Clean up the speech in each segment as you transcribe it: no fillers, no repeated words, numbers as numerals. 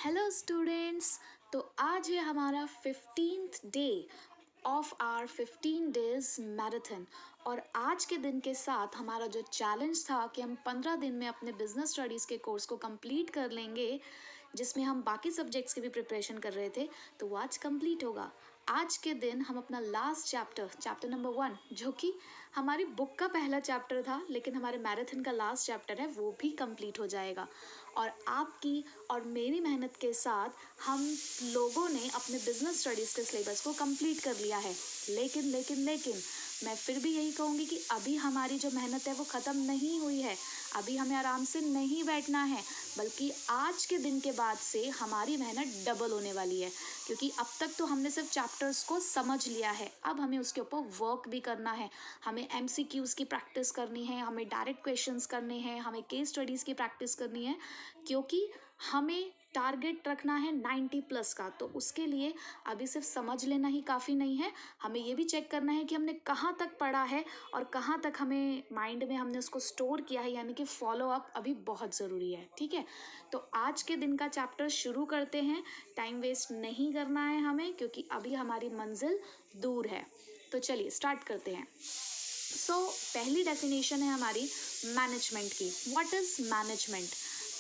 Hello students. तो आज है हमारा 15th day of our 15 days marathon. और आज के दिन के साथ हमारा जो चैलेंज था कि हम 15 दिन में अपने बिजनेस स्टडीज़ के कोर्स को कंप्लीट कर लेंगे, जिसमें हम बाकी सब्जेक्ट्स की भी प्रिपरेशन कर रहे थे, तो वो आज कंप्लीट होगा। आज के दिन हम अपना लास्ट चैप्टर नंबर 1, जो कि हमारी बुक का पहला चैप्टर था लेकिन हमारे मैराथन का लास्ट चैप्टर है, वो भी कंप्लीट हो जाएगा। और आपकी और मेरी मेहनत के साथ हम लोगों ने अपने बिजनेस स्टडीज़ के सिलेबस को कंप्लीट कर लिया है। लेकिन मैं फिर भी यही कहूँगी कि अभी हमारी जो मेहनत है वो ख़त्म नहीं हुई है। अभी हमें आराम से नहीं बैठना है, बल्कि आज के दिन के बाद से हमारी मेहनत डबल होने वाली है, क्योंकि अब तक तो हमने सिर्फ चैप्टर्स को समझ लिया है। अब हमें उसके ऊपर वर्क भी करना है। हमें MCQs की प्रैक्टिस करनी है, हमें डायरेक्ट क्वेश्चंस करने हैं, हमें केस स्टडीज़ की प्रैक्टिस करनी है, क्योंकि हमें टारगेट रखना है 90+ का। तो उसके लिए अभी सिर्फ समझ लेना ही काफ़ी नहीं है, हमें ये भी चेक करना है कि हमने कहाँ तक पढ़ा है और कहाँ तक हमें माइंड में हमने उसको स्टोर किया है, यानी कि फॉलो अप अभी बहुत ज़रूरी है। ठीक है, तो आज के दिन का चैप्टर शुरू करते हैं। टाइम वेस्ट नहीं करना है हमें, क्योंकि अभी हमारी मंजिल दूर है। तो चलिए स्टार्ट करते हैं। पहली डेफिनेशन है हमारी मैनेजमेंट की। What is management?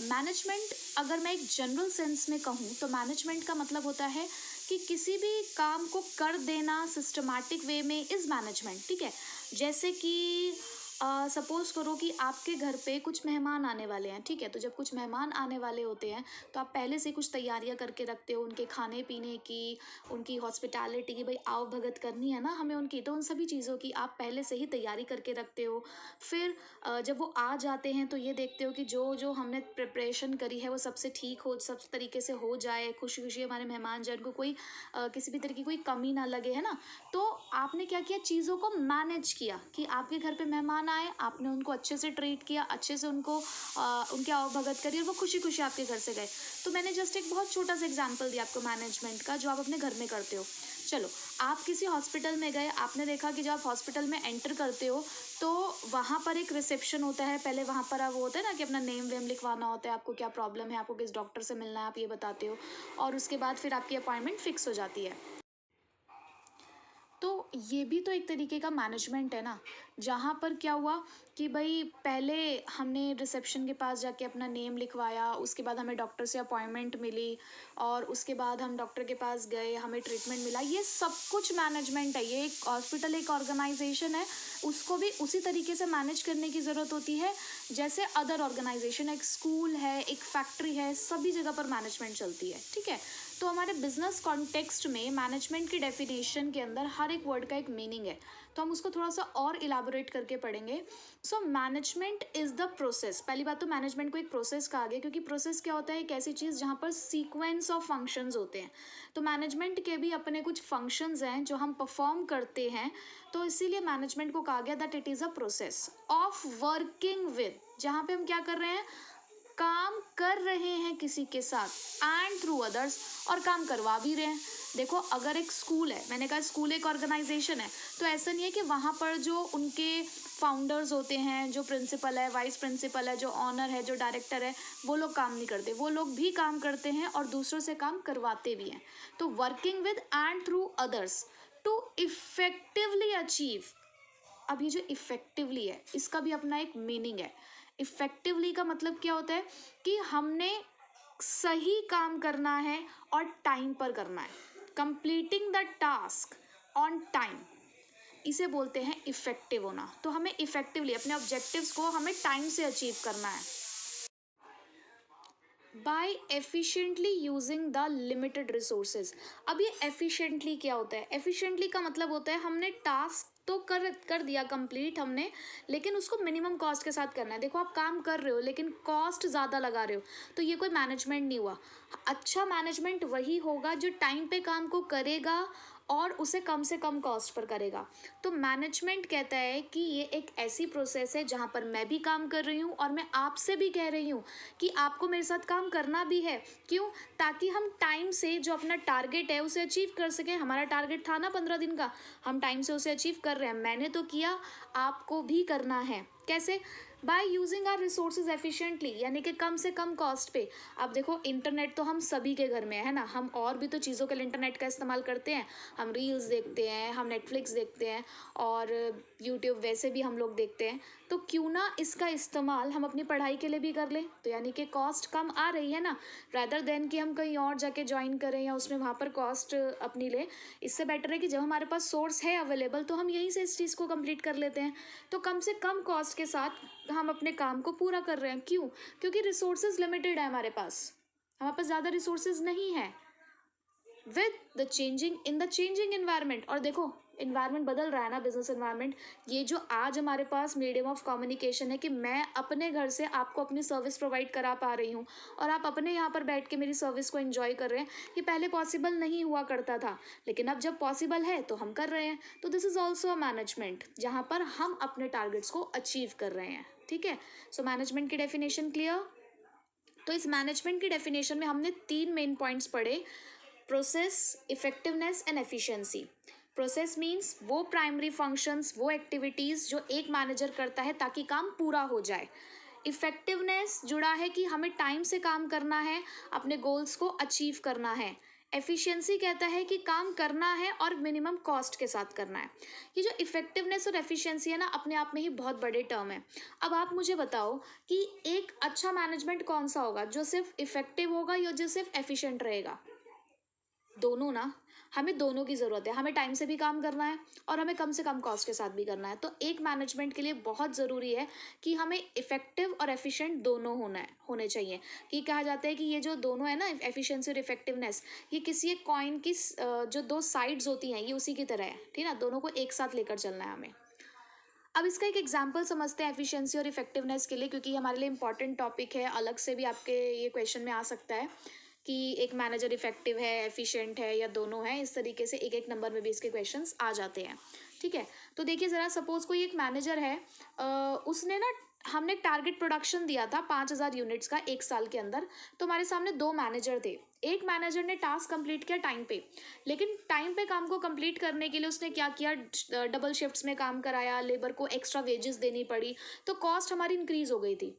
मैनेजमेंट, अगर मैं एक जनरल सेंस में कहूँ तो मैनेजमेंट का मतलब होता है कि किसी भी काम को कर देना सिस्टमैटिक वे में इज़ मैनेजमेंट। ठीक है, जैसे कि सपोज़ करो कि आपके घर पे कुछ मेहमान आने वाले हैं। ठीक है, तो जब कुछ मेहमान आने वाले होते हैं तो आप पहले से कुछ तैयारियां करके रखते हो, उनके खाने पीने की, उनकी हॉस्पिटैलिटी की, भाई आओ भगत करनी है ना हमें उनकी, तो उन सभी चीज़ों की आप पहले से ही तैयारी करके रखते हो। फिर जब वो आ जाते हैं तो ये देखते हो कि जो जो हमने प्रिपरेशन करी है वो सबसे ठीक हो, सब तरीके से हो जाए, खुशी खुशी हमारे मेहमान जन को कोई किसी भी तरह की कोई कमी ना लगे, है ना। तो आपने क्या किया, चीज़ों को मैनेज किया कि आपके घर पे मेहमान आए, आपने उनको अच्छे से ट्रीट किया, अच्छे से उनको उनकी आवभगत करी और वो खुशी खुशी आपके घर से गए। तो मैंने जस्ट एक बहुत छोटा सा एग्जांपल दिया आपको मैनेजमेंट का, जो आप अपने घर में करते हो। चलो, आप किसी हॉस्पिटल में गए, आपने देखा कि जब आप हॉस्पिटल में एंटर करते हो तो वहाँ पर एक रिसेप्शन होता है। पहले वहाँ पर वो होता है ना कि अपना नेम वेम लिखवाना होता है, आपको क्या प्रॉब्लम है, आपको किस डॉक्टर से मिलना है, आप ये बताते हो, और उसके बाद फिर आपकी अपॉइंटमेंट फिक्स हो जाती है। तो ये भी तो एक तरीके का मैनेजमेंट है ना, जहाँ पर क्या हुआ कि भाई पहले हमने रिसेप्शन के पास जाके अपना नेम लिखवाया, उसके बाद हमें डॉक्टर से अपॉइंटमेंट मिली, और उसके बाद हम डॉक्टर के पास गए, हमें ट्रीटमेंट मिला। ये सब कुछ मैनेजमेंट है। ये एक हॉस्पिटल एक ऑर्गेनाइजेशन है, उसको भी उसी तरीके से मैनेज करने की ज़रूरत होती है जैसे अदर ऑर्गेनाइजेशन, एक स्कूल है, एक फैक्ट्री है, सभी जगह पर मैनेजमेंट चलती है। ठीक है, तो हमारे बिजनेस कॉन्टेक्स्ट में मैनेजमेंट की डेफिनेशन के अंदर हर एक वर्ड का एक मीनिंग है, तो हम उसको थोड़ा सा और इलाबोरेट करके पढ़ेंगे। Management is the process. पहली बात तो मैनेजमेंट को एक प्रोसेस कहा गया, क्योंकि प्रोसेस क्या होता है, एक ऐसी चीज़ जहाँ पर सीक्वेंस ऑफ फंक्शंस होते हैं। तो मैनेजमेंट के भी अपने कुछ फंक्शंस हैं जो हम परफॉर्म करते हैं, तो इसीलिए मैनेजमेंट को कहा गया that it is a process of working with, जहाँ पे हम क्या कर रहे हैं, काम कर रहे हैं किसी के साथ, एंड थ्रू अदर्स, और काम करवा भी रहे हैं। देखो, अगर एक स्कूल है, मैंने कहा स्कूल एक ऑर्गेनाइजेशन है, तो ऐसा नहीं है कि वहाँ पर जो उनके फाउंडर्स होते हैं, जो प्रिंसिपल है, वाइस प्रिंसिपल है, जो ऑनर है, जो डायरेक्टर है, वो लोग काम नहीं करते। वो लोग भी काम करते हैं और दूसरों से काम करवाते भी हैं। तो working with and through others to effectively achieve. अब ये जो इफेक्टिवली है, इसका भी अपना एक मीनिंग है। इफेक्टिवली का मतलब क्या होता है कि हमने सही काम करना है और टाइम पर करना है, completing the task on time, इसे बोलते हैं इफेक्टिव होना। तो हमें इफेक्टिवली अपने ऑब्जेक्टिव्स को हमें टाइम से अचीव करना है by efficiently using the limited resources. अब ये एफिशिएंटली क्या होता है? एफिशिएंटली का मतलब होता है हमने टास्क तो कर दिया कंप्लीट हमने, लेकिन उसको मिनिमम कॉस्ट के साथ करना है। देखो, आप काम कर रहे हो लेकिन कॉस्ट ज़्यादा लगा रहे हो, तो ये कोई मैनेजमेंट नहीं हुआ। अच्छा मैनेजमेंट वही होगा जो टाइम पे काम को करेगा और उसे कम से कम कॉस्ट पर करेगा। तो मैनेजमेंट कहता है कि ये एक ऐसी प्रोसेस है जहाँ पर मैं भी काम कर रही हूँ और मैं आपसे भी कह रही हूँ कि आपको मेरे साथ काम करना भी है। क्यों? ताकि हम टाइम से जो अपना टारगेट है उसे अचीव कर सकें। हमारा टारगेट था ना 15 दिन का, हम टाइम से उसे अचीव कर रहे हैं। मैंने तो किया, आपको भी करना है। कैसे? By using our resources efficiently, यानी कि कम से कम कॉस्ट पे। अब देखो इंटरनेट तो हम सभी के घर में है ना, हम और भी तो चीज़ों के लिए इंटरनेट का इस्तेमाल करते हैं। हम रील्स देखते हैं, हम नेटफ्लिक्स देखते हैं और यूट्यूब वैसे भी हम लोग देखते हैं। तो क्यों ना इसका इस्तेमाल हम अपनी पढ़ाई के लिए भी कर लें, तो यानी कि कॉस्ट कम आ रही है ना, रादर देन कि हम कहीं और जाके ज्वाइन करें या उसमें वहाँ पर कॉस्ट अपनी लें। इससे बेटर है कि जब हमारे पास सोर्स है अवेलेबल तो हम यहीं से इस चीज़ को कंप्लीट कर लेते हैं। तो कम से कम कॉस्ट के साथ हम अपने काम को पूरा कर रहे हैं। क्यों? क्योंकि रिसोर्सेज लिमिटेड है हमारे पास, हमारे पास ज़्यादा रिसोर्सेज नहीं है। With the changing in the changing environment, और देखो इन्वायरमेंट बदल रहा है ना, बिजनेस इन्वायरमेंट। ये जो आज हमारे पास मीडियम ऑफ कम्युनिकेशन है कि मैं अपने घर से आपको अपनी सर्विस प्रोवाइड करा पा रही हूँ और आप अपने यहाँ पर बैठ के मेरी सर्विस को एंजॉय कर रहे हैं, ये पहले पॉसिबल नहीं हुआ करता था, लेकिन अब जब पॉसिबल है तो हम कर रहे हैं। तो this is also a management, जहाँ पर हम अपने टारगेट्स को अचीव कर रहे हैं। ठीक है, सो मैनेजमेंट की डेफिनेशन क्लियर। तो इस मैनेजमेंट की डेफिनेशन में हमने 3 मेन पॉइंट्स पढ़े: process, effectiveness and efficiency. Process means वो प्राइमरी फंक्शंस, वो एक्टिविटीज़ जो एक मैनेजर करता है ताकि काम पूरा हो जाए। इफेक्टिवनेस जुड़ा है कि हमें टाइम से काम करना है, अपने गोल्स को अचीव करना है। एफिशिएंसी कहता है कि काम करना है और मिनिमम कॉस्ट के साथ करना है। ये जो इफेक्टिवनेस और एफिशिएंसी है ना, अपने आप में ही बहुत बड़े टर्म है। अब आप मुझे बताओ कि एक अच्छा मैनेजमेंट कौन सा होगा, जो सिर्फ इफेक्टिव होगा या जो सिर्फ एफिशिएंट रहेगा? दोनों ना, हमें दोनों की ज़रूरत है। हमें टाइम से भी काम करना है और हमें कम से कम कॉस्ट के साथ भी करना है। तो एक मैनेजमेंट के लिए बहुत ज़रूरी है कि हमें इफ़ेक्टिव और एफिशिएंट दोनों होने चाहिए। कि कहा जाता है कि ये जो दोनों है ना, एफिशिएंसी और इफेक्टिवनेस, ये किसी एक कॉइन की जो दो साइड्स होती हैं, ये उसी की तरह है। ठीक है ना, दोनों को एक साथ लेकर चलना है हमें। अब इसका एक एग्जाम्पल समझते हैं एफिशिएंसी और इफेक्टिवनेस के लिए, क्योंकि ये हमारे लिए इंपॉर्टेंट टॉपिक है। अलग से भी आपके ये क्वेश्चन में आ सकता है कि एक मैनेजर इफेक्टिव है, एफिशिएंट है या दोनों है। इस तरीके से एक एक नंबर में भी इसके क्वेश्चंस आ जाते हैं। ठीक है, तो देखिए ज़रा, सपोज कोई एक मैनेजर है, उसने ना, हमने एक टारगेट प्रोडक्शन दिया था 5,000 यूनिट्स का एक साल के अंदर। तो हमारे सामने 2 मैनेजर थे। एक मैनेजर ने टास्क कंप्लीट किया टाइम पे, लेकिन टाइम पे काम को कंप्लीट करने के लिए उसने क्या किया, डबल शिफ्ट्स में काम कराया, लेबर को एक्स्ट्रा वेजेस देनी पड़ी, तो कॉस्ट हमारी इंक्रीज हो गई थी।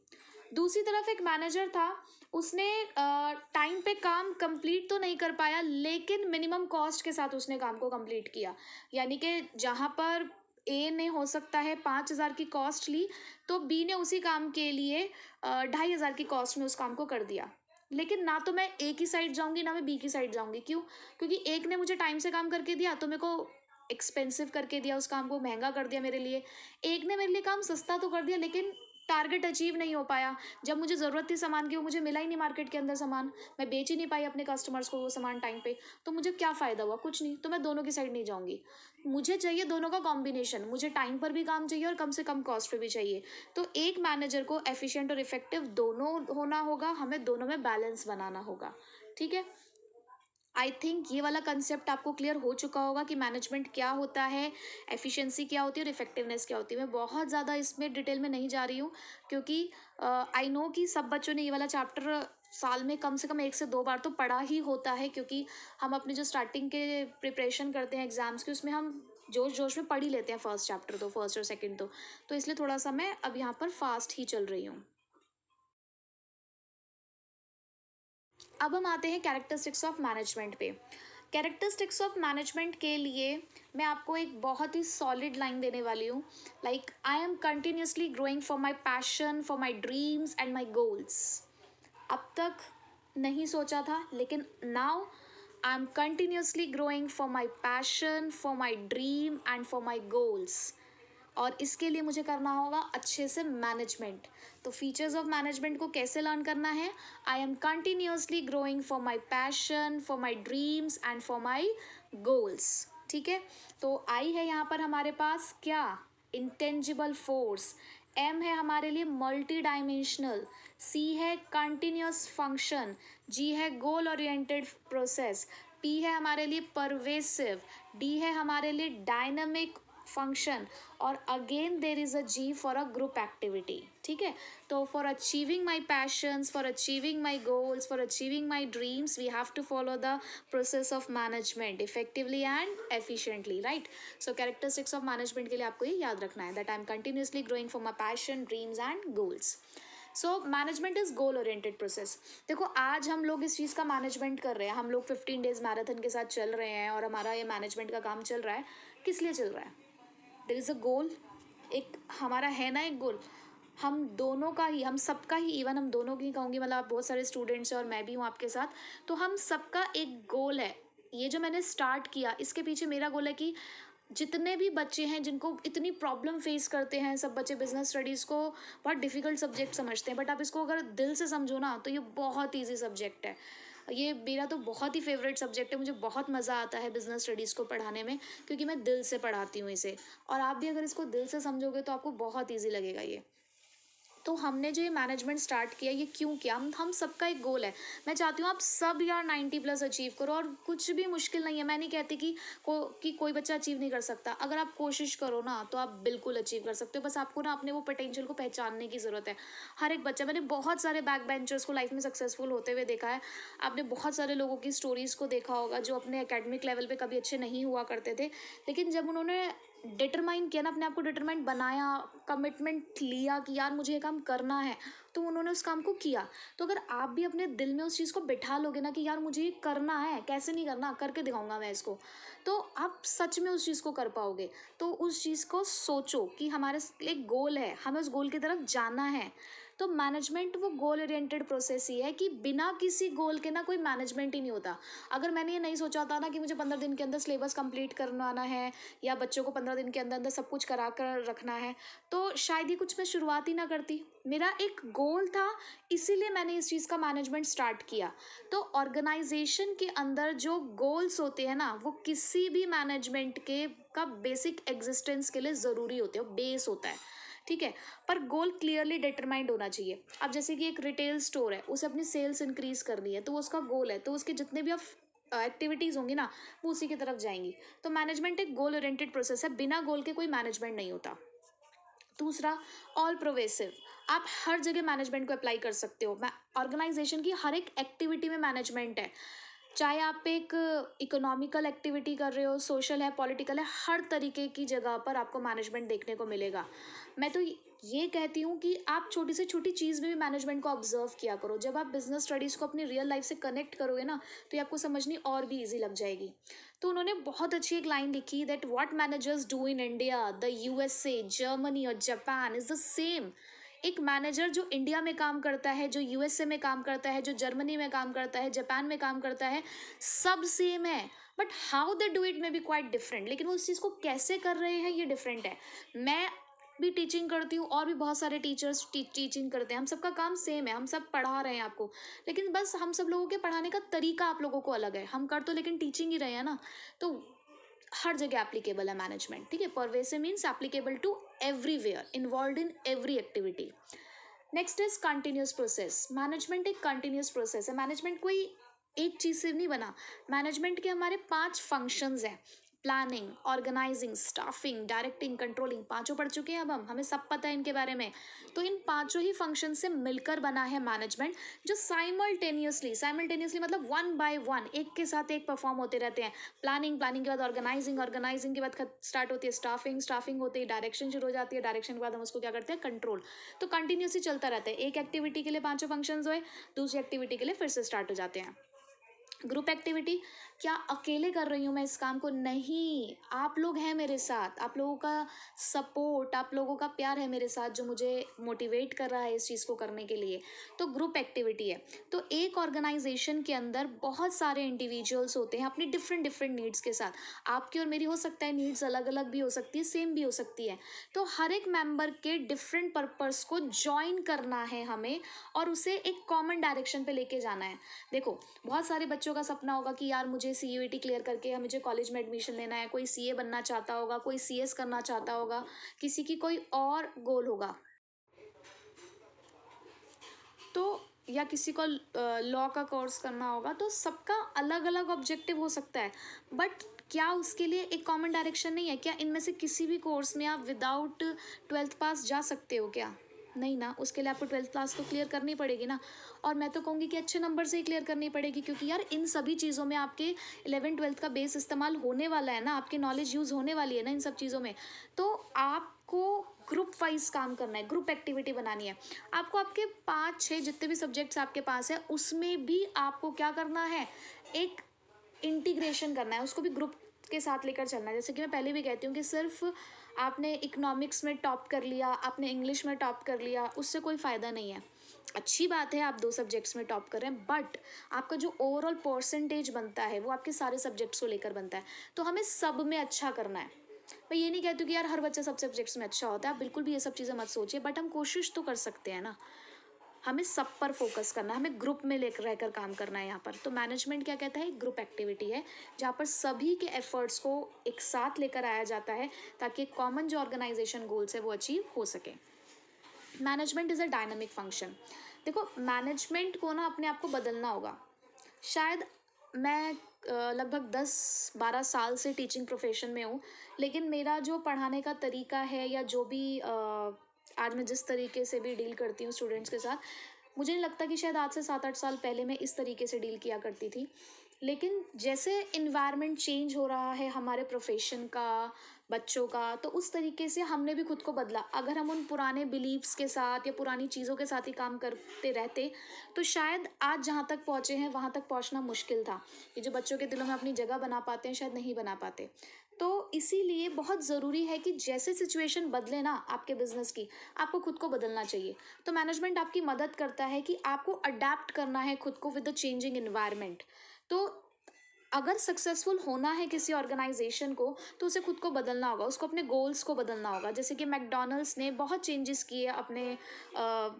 दूसरी तरफ एक मैनेजर था, उसने टाइम पे काम कंप्लीट तो नहीं कर पाया, लेकिन मिनिमम कॉस्ट के साथ उसने काम को कंप्लीट किया। यानी कि जहाँ पर ए ने हो सकता है 5,000 की कॉस्ट ली, तो बी ने उसी काम के लिए 2,500 की कॉस्ट में उस काम को कर दिया। लेकिन ना तो मैं ए की साइड जाऊंगी ना मैं बी की साइड जाऊंगी। क्यों? क्योंकि एक ने मुझे टाइम से काम करके दिया तो मेरे को एक्सपेंसिव करके दिया, उस काम को महंगा कर दिया मेरे लिए। एक ने मेरे लिए काम सस्ता तो कर दिया, लेकिन टारगेट अचीव नहीं हो पाया। जब मुझे ज़रूरत थी सामान की, वो मुझे मिला ही नहीं मार्केट के अंदर सामान, मैं बेच ही नहीं पाई अपने कस्टमर्स को वो सामान टाइम पे। तो मुझे क्या फ़ायदा हुआ? कुछ नहीं। तो मैं दोनों की साइड नहीं जाऊंगी। मुझे चाहिए दोनों का कॉम्बिनेशन, मुझे टाइम पर भी काम चाहिए और कम से कम कॉस्ट पे भी चाहिए। तो एक मैनेजर को एफिशिएंट और इफेक्टिव दोनों होना होगा, हमें दोनों में बैलेंस बनाना होगा। ठीक है, आई थिंक ये वाला कंसेप्ट आपको क्लियर हो चुका होगा कि मैनेजमेंट क्या होता है, एफिशिएंसी क्या होती है और इफेक्टिवनेस क्या होती है। मैं बहुत ज़्यादा इसमें डिटेल में नहीं जा रही हूँ, क्योंकि आई नो कि सब बच्चों ने ये वाला चैप्टर साल में कम से कम 1 से 2 बार तो पढ़ा ही होता है, क्योंकि हम अपने जो स्टार्टिंग के प्रिपरेशन करते हैं एग्जाम्स की, उसमें हम जोश जोश में पढ़ ही लेते हैं फर्स्ट चैप्टर, तो फर्स्ट और सेकेंड तो इसलिए थोड़ा सा मैं अब यहाँ पर फास्ट ही चल रही हूँ। अब हम आते हैं कैरेक्टरिस्टिक्स ऑफ मैनेजमेंट पे। कैरेक्टरिस्टिक्स ऑफ मैनेजमेंट के लिए मैं आपको एक बहुत ही सॉलिड लाइन देने वाली हूँ, like I am continuously growing for my passion, for my dreams and my goals. अब तक नहीं सोचा था, लेकिन now I am continuously growing for my passion, for my dream and for my goals. और इसके लिए मुझे करना होगा अच्छे से मैनेजमेंट। तो फीचर्स ऑफ मैनेजमेंट को कैसे लर्न करना है? आई am continuously growing for my passion, for my dreams and for my goals. ठीक है, तो आई है यहाँ पर हमारे पास क्या, इंटेंजिबल फोर्स। एम है हमारे लिए मल्टी डायमेंशनल। सी है कंटिन्यूस फंक्शन। जी है गोल ओरिएंटेड प्रोसेस। पी है हमारे लिए परवेसिव। डी है हमारे लिए डायनामिक फंक्शन और again there is a G for a group activity. ठीक है, तो for achieving my passions, for achieving my goals, for achieving my dreams, we have to follow the process of management effectively and efficiently. Right, so characteristics of management के लिए आपको ये याद रखना है that I am continuously growing for my passion, dreams and goals. So management is goal oriented process. देखो आज हम लोग इस चीज़ का मैनेजमेंट कर रहे हैं, हम लोग 15 days मैराथन के साथ चल रहे हैं और हमारा ये मैनेजमेंट का काम चल रहा है. किस लिए चल रहा है? देयर इज़ अ गोल. एक हमारा है ना एक गोल, हम दोनों का ही, हम सबका ही, इवन हम दोनों की कहूँगी, मतलब आप बहुत सारे स्टूडेंट्स हैं और मैं भी हूँ आपके साथ, तो हम सबका एक गोल है. ये जो मैंने स्टार्ट किया इसके पीछे मेरा गोल है कि जितने भी बच्चे हैं जिनको इतनी प्रॉब्लम फेस करते हैं, सब बच्चे बिजनेस स्टडीज़ को बहुत डिफ़िकल्ट सब्जेक्ट समझते हैं, बट आप इसको अगर दिल से समझो ना तो ये बहुत ईजी सब्जेक्ट है. ये मेरा तो बहुत ही फेवरेट सब्जेक्ट है, मुझे बहुत मज़ा आता है बिजनेस स्टडीज़ को पढ़ाने में, क्योंकि मैं दिल से पढ़ाती हूँ इसे. और आप भी अगर इसको दिल से समझोगे तो आपको बहुत ईजी लगेगा ये. तो हमने जो ये मैनेजमेंट स्टार्ट किया, ये क्यों किया? हम सबका एक गोल है. मैं चाहती हूँ आप सब यार 90+ अचीव करो, और कुछ भी मुश्किल नहीं है. मैं नहीं कहती कि कोई बच्चा अचीव नहीं कर सकता. अगर आप कोशिश करो ना तो आप बिल्कुल अचीव कर सकते हो. बस आपको ना अपने वो पोटेंशियल को पहचानने की ज़रूरत है. हर एक बच्चा, मैंने बहुत सारे बैक बेंचर्स को लाइफ में सक्सेसफुल होते हुए देखा है. आपने बहुत सारे लोगों की स्टोरीज़ को देखा होगा जो अपने एकेडमिक लेवल पे कभी अच्छे नहीं हुआ करते थे, लेकिन जब उन्होंने डिटरमाइन किया ना, अपने आप को डिटरमाइन बनाया, कमिटमेंट लिया कि यार मुझे ये काम करना है, तो उन्होंने उस काम को किया. तो अगर आप भी अपने दिल में उस चीज़ को बिठा लोगे ना कि यार मुझे ये करना है, कैसे नहीं करना, करके दिखाऊंगा मैं इसको, तो आप सच में उस चीज़ को कर पाओगे. तो उस चीज़ को सोचो कि हमारे एक गोल है, हमें उस गोल की तरफ जाना है. तो मैनेजमेंट वो गोल ओरिएंटेड प्रोसेस ही है कि बिना किसी गोल के ना कोई मैनेजमेंट ही नहीं होता. अगर मैंने ये नहीं सोचा था ना कि मुझे 15 दिन के अंदर सिलेबस कंप्लीट करवाना है या बच्चों को 15 दिन के अंदर अंदर सब कुछ करा कर रखना है, तो शायद ये कुछ मैं शुरुआत ही ना करती. मेरा एक गोल था, इसीलिए मैंने इस चीज़ का मैनेजमेंट स्टार्ट किया. तो ऑर्गेनाइजेशन के अंदर जो गोल्स होते हैं ना, वो किसी भी मैनेजमेंट के का बेसिक एग्जिस्टेंस के लिए ज़रूरी होते हैं, बेस होता है. ठीक है, पर गोल क्लियरली डिटरमाइंड होना चाहिए. अब जैसे कि एक रिटेल स्टोर है, उसे अपनी सेल्स इंक्रीज करनी है, तो वो उसका गोल है, तो उसके जितने भी आप एक्टिविटीज़ होंगी ना, वो उसी की तरफ जाएंगी. तो मैनेजमेंट एक गोल ओरिएंटेड प्रोसेस है, बिना गोल के कोई मैनेजमेंट नहीं होता. दूसरा, ऑल प्रोवेसिव. आप हर जगह मैनेजमेंट को अप्लाई कर सकते हो. ऑर्गेनाइजेशन की हर एक एक्टिविटी में मैनेजमेंट है. चाहे आप एक इकोनॉमिकल एक्टिविटी कर रहे हो, सोशल है, पॉलिटिकल है, हर तरीके की जगह पर आपको मैनेजमेंट देखने को मिलेगा. मैं तो ये कहती हूँ कि आप छोटी से छोटी चीज़ में भी मैनेजमेंट को ऑब्जर्व किया करो. जब आप बिजनेस स्टडीज़ को अपनी रियल लाइफ से कनेक्ट करोगे ना, तो ये आपको समझनी और भी ईजी लग जाएगी. तो उन्होंने बहुत अच्छी एक लाइन लिखी that what managers do in India, the USA, Germany और जापान इज़ द सेम. एक मैनेजर जो इंडिया में काम करता है, जो यूएसए में काम करता है, जो जर्मनी में काम करता है, जापान में काम करता है, सब सेम है. But how they do it may be quite different. लेकिन वो उस चीज़ को कैसे कर रहे हैं ये डिफरेंट है. मैं भी टीचिंग करती हूँ और भी बहुत सारे टीचर्स टीचिंग करते हैं. हम सबका काम सेम है, हम सब पढ़ा रहे हैं आपको, लेकिन बस हम सब लोगों के पढ़ाने का तरीका आप लोगों को अलग है. हम कर तो लेकिन टीचिंग ही रहे हैं ना. तो हर जगह एप्लीकेबल है मैनेजमेंट. ठीक है, pervasive means applicable to everywhere, involve in every activity. Next is continuous process. Management एक कंटिन्यूस प्रोसेस है. मैनेजमेंट कोई एक चीज़ से नहीं बना. मैनेजमेंट के हमारे 5 फंक्शंस हैं: planning, organizing, staffing, directing, controlling. पांचों पढ़ चुके हैं अब हम, हमें सब पता है इनके बारे में. तो इन पांचों ही फंक्शन से मिलकर बना है मैनेजमेंट, जो साइमल्टेनियसली मतलब वन बाय वन, एक के साथ एक परफॉर्म होते रहते हैं. प्लानिंग, प्लानिंग के बाद ऑर्गेनाइजिंग, ऑर्गेनाइजिंग के बाद स्टार्ट होती है स्टाफिंग, स्टाफिंग होती है डायरेक्शन शुरू हो जाती है, डायरेक्शन के बाद हम उसको क्या करते हैं, कंट्रोल. तो कंटिन्यूसली चलता रहता है. एक एक्टिविटी के लिए पांचों फंक्शंस हुए, दूसरी एक्टिविटी के लिए फिर से स्टार्ट हो जाते हैं. ग्रुप एक्टिविटी, क्या अकेले कर रही हूँ मैं इस काम को? नहीं, आप लोग हैं मेरे साथ. आप लोगों का सपोर्ट, आप लोगों का प्यार है मेरे साथ, जो मुझे मोटिवेट कर रहा है इस चीज़ को करने के लिए. तो ग्रुप एक्टिविटी है. तो एक ऑर्गेनाइजेशन के अंदर बहुत सारे इंडिविजुअल्स होते हैं अपनी डिफरेंट डिफरेंट नीड्स के साथ. आपकी और मेरी हो सकता है नीड्स अलग अलग भी हो सकती है, सेम भी हो सकती है. तो हर एक मेंबर के डिफरेंट पर्पस को ज्वाइन करना है हमें, और उसे एक कॉमन डायरेक्शन पे लेके जाना है. देखो, बहुत सारे बच्चों का सपना होगा कि यार मुझे सीयूईटी क्लियर करके या मुझे कॉलेज में एडमिशन लेना है. कोई सीए बनना चाहता होगा, कोई सीएस करना चाहता होगा, किसी की कोई और गोल होगा. तो या किसी को लॉ का कोर्स करना होगा. तो सबका अलग अलग ऑब्जेक्टिव हो सकता है, बट क्या उसके लिए एक कॉमन डायरेक्शन नहीं है? क्या इनमें से किसी भी कोर्स में आप विदाउट 12th पास जा सकते हो क्या? नहीं ना, उसके लिए आपको 12th क्लास तो क्लियर करनी पड़ेगी ना। और मैं तो कहूँगी कि अच्छे नंबर से ही क्लियर करनी पड़ेगी, क्योंकि यार इन सभी चीज़ों में आपके 11th-12th का बेस इस्तेमाल होने वाला है ना, आपकी नॉलेज यूज़ होने वाली है ना इन सब चीज़ों में। तो आपको ग्रुप वाइज काम करना है, ग्रुप एक्टिविटी बनानी है। आपको आपके 5-6 जितने भी सब्जेक्ट्स आपके पास है उसमें भी आपको क्या करना है, एक इंटीग्रेशन करना है, उसको भी ग्रुप के साथ लेकर चलना है। जैसे कि मैं पहले भी कहती हूँ कि सिर्फ आपने इकोनॉमिक्स में टॉप कर लिया, आपने इंग्लिश में टॉप कर लिया, उससे कोई फ़ायदा नहीं है। अच्छी बात है आप 2 सब्जेक्ट्स में टॉप कर रहे हैं, बट आपका जो ओवरऑल परसेंटेज बनता है वो आपके सारे सब्जेक्ट्स को लेकर बनता है। तो हमें सब में अच्छा करना है। मैं ये नहीं कहती हूँ कि यार हर बच्चा सब सब्जेक्ट्स में अच्छा होता है, आप बिल्कुल भी ये सब चीज़ें मत सोचिए, बट हम कोशिश तो कर सकते हैं ना। हमें सब पर फोकस करना है, हमें ग्रुप में लेकर रहकर काम करना है यहाँ पर। तो मैनेजमेंट क्या कहता है, ग्रुप एक्टिविटी है जहाँ पर सभी के एफर्ट्स को एक साथ लेकर आया जाता है ताकि कॉमन जो ऑर्गेनाइजेशन गोल्स है वो अचीव हो सके। Management is a dynamic function. देखो मैनेजमेंट को ना अपने आप को बदलना होगा। शायद मैं लगभग 10-12 साल से टीचिंग प्रोफेशन में हूँ, लेकिन मेरा जो पढ़ाने का तरीका है या जो भी आज मैं जिस तरीके से भी डील करती हूँ स्टूडेंट्स के साथ, मुझे नहीं लगता कि शायद आज से 7-8 साल पहले मैं इस तरीके से डील किया करती थी। लेकिन जैसे इन्वायरमेंट चेंज हो रहा है हमारे प्रोफेशन का, बच्चों का, तो उस तरीके से हमने भी खुद को बदला। अगर हम उन पुराने बिलीव्स के साथ या पुरानी चीज़ों के साथ ही काम करते रहते तो शायद आज जहाँ तक पहुँचे हैं वहाँ तक पहुँचना मुश्किल था। ये जो बच्चों के दिलों में अपनी जगह बना पाते हैं शायद नहीं बना पाते। तो इसीलिए बहुत ज़रूरी है कि जैसे सिचुएशन बदले ना आपके बिजनेस की, आपको खुद को बदलना चाहिए। तो मैनेजमेंट आपकी मदद करता है कि आपको अडेप्ट करना है खुद को विद द चेंजिंग इन्वायरमेंट। तो अगर सक्सेसफुल होना है किसी ऑर्गेनाइजेशन को तो उसे खुद को बदलना होगा, उसको अपने गोल्स को बदलना होगा। जैसे कि मैकडॉनल्ड्स ने बहुत चेंजेस किए अपने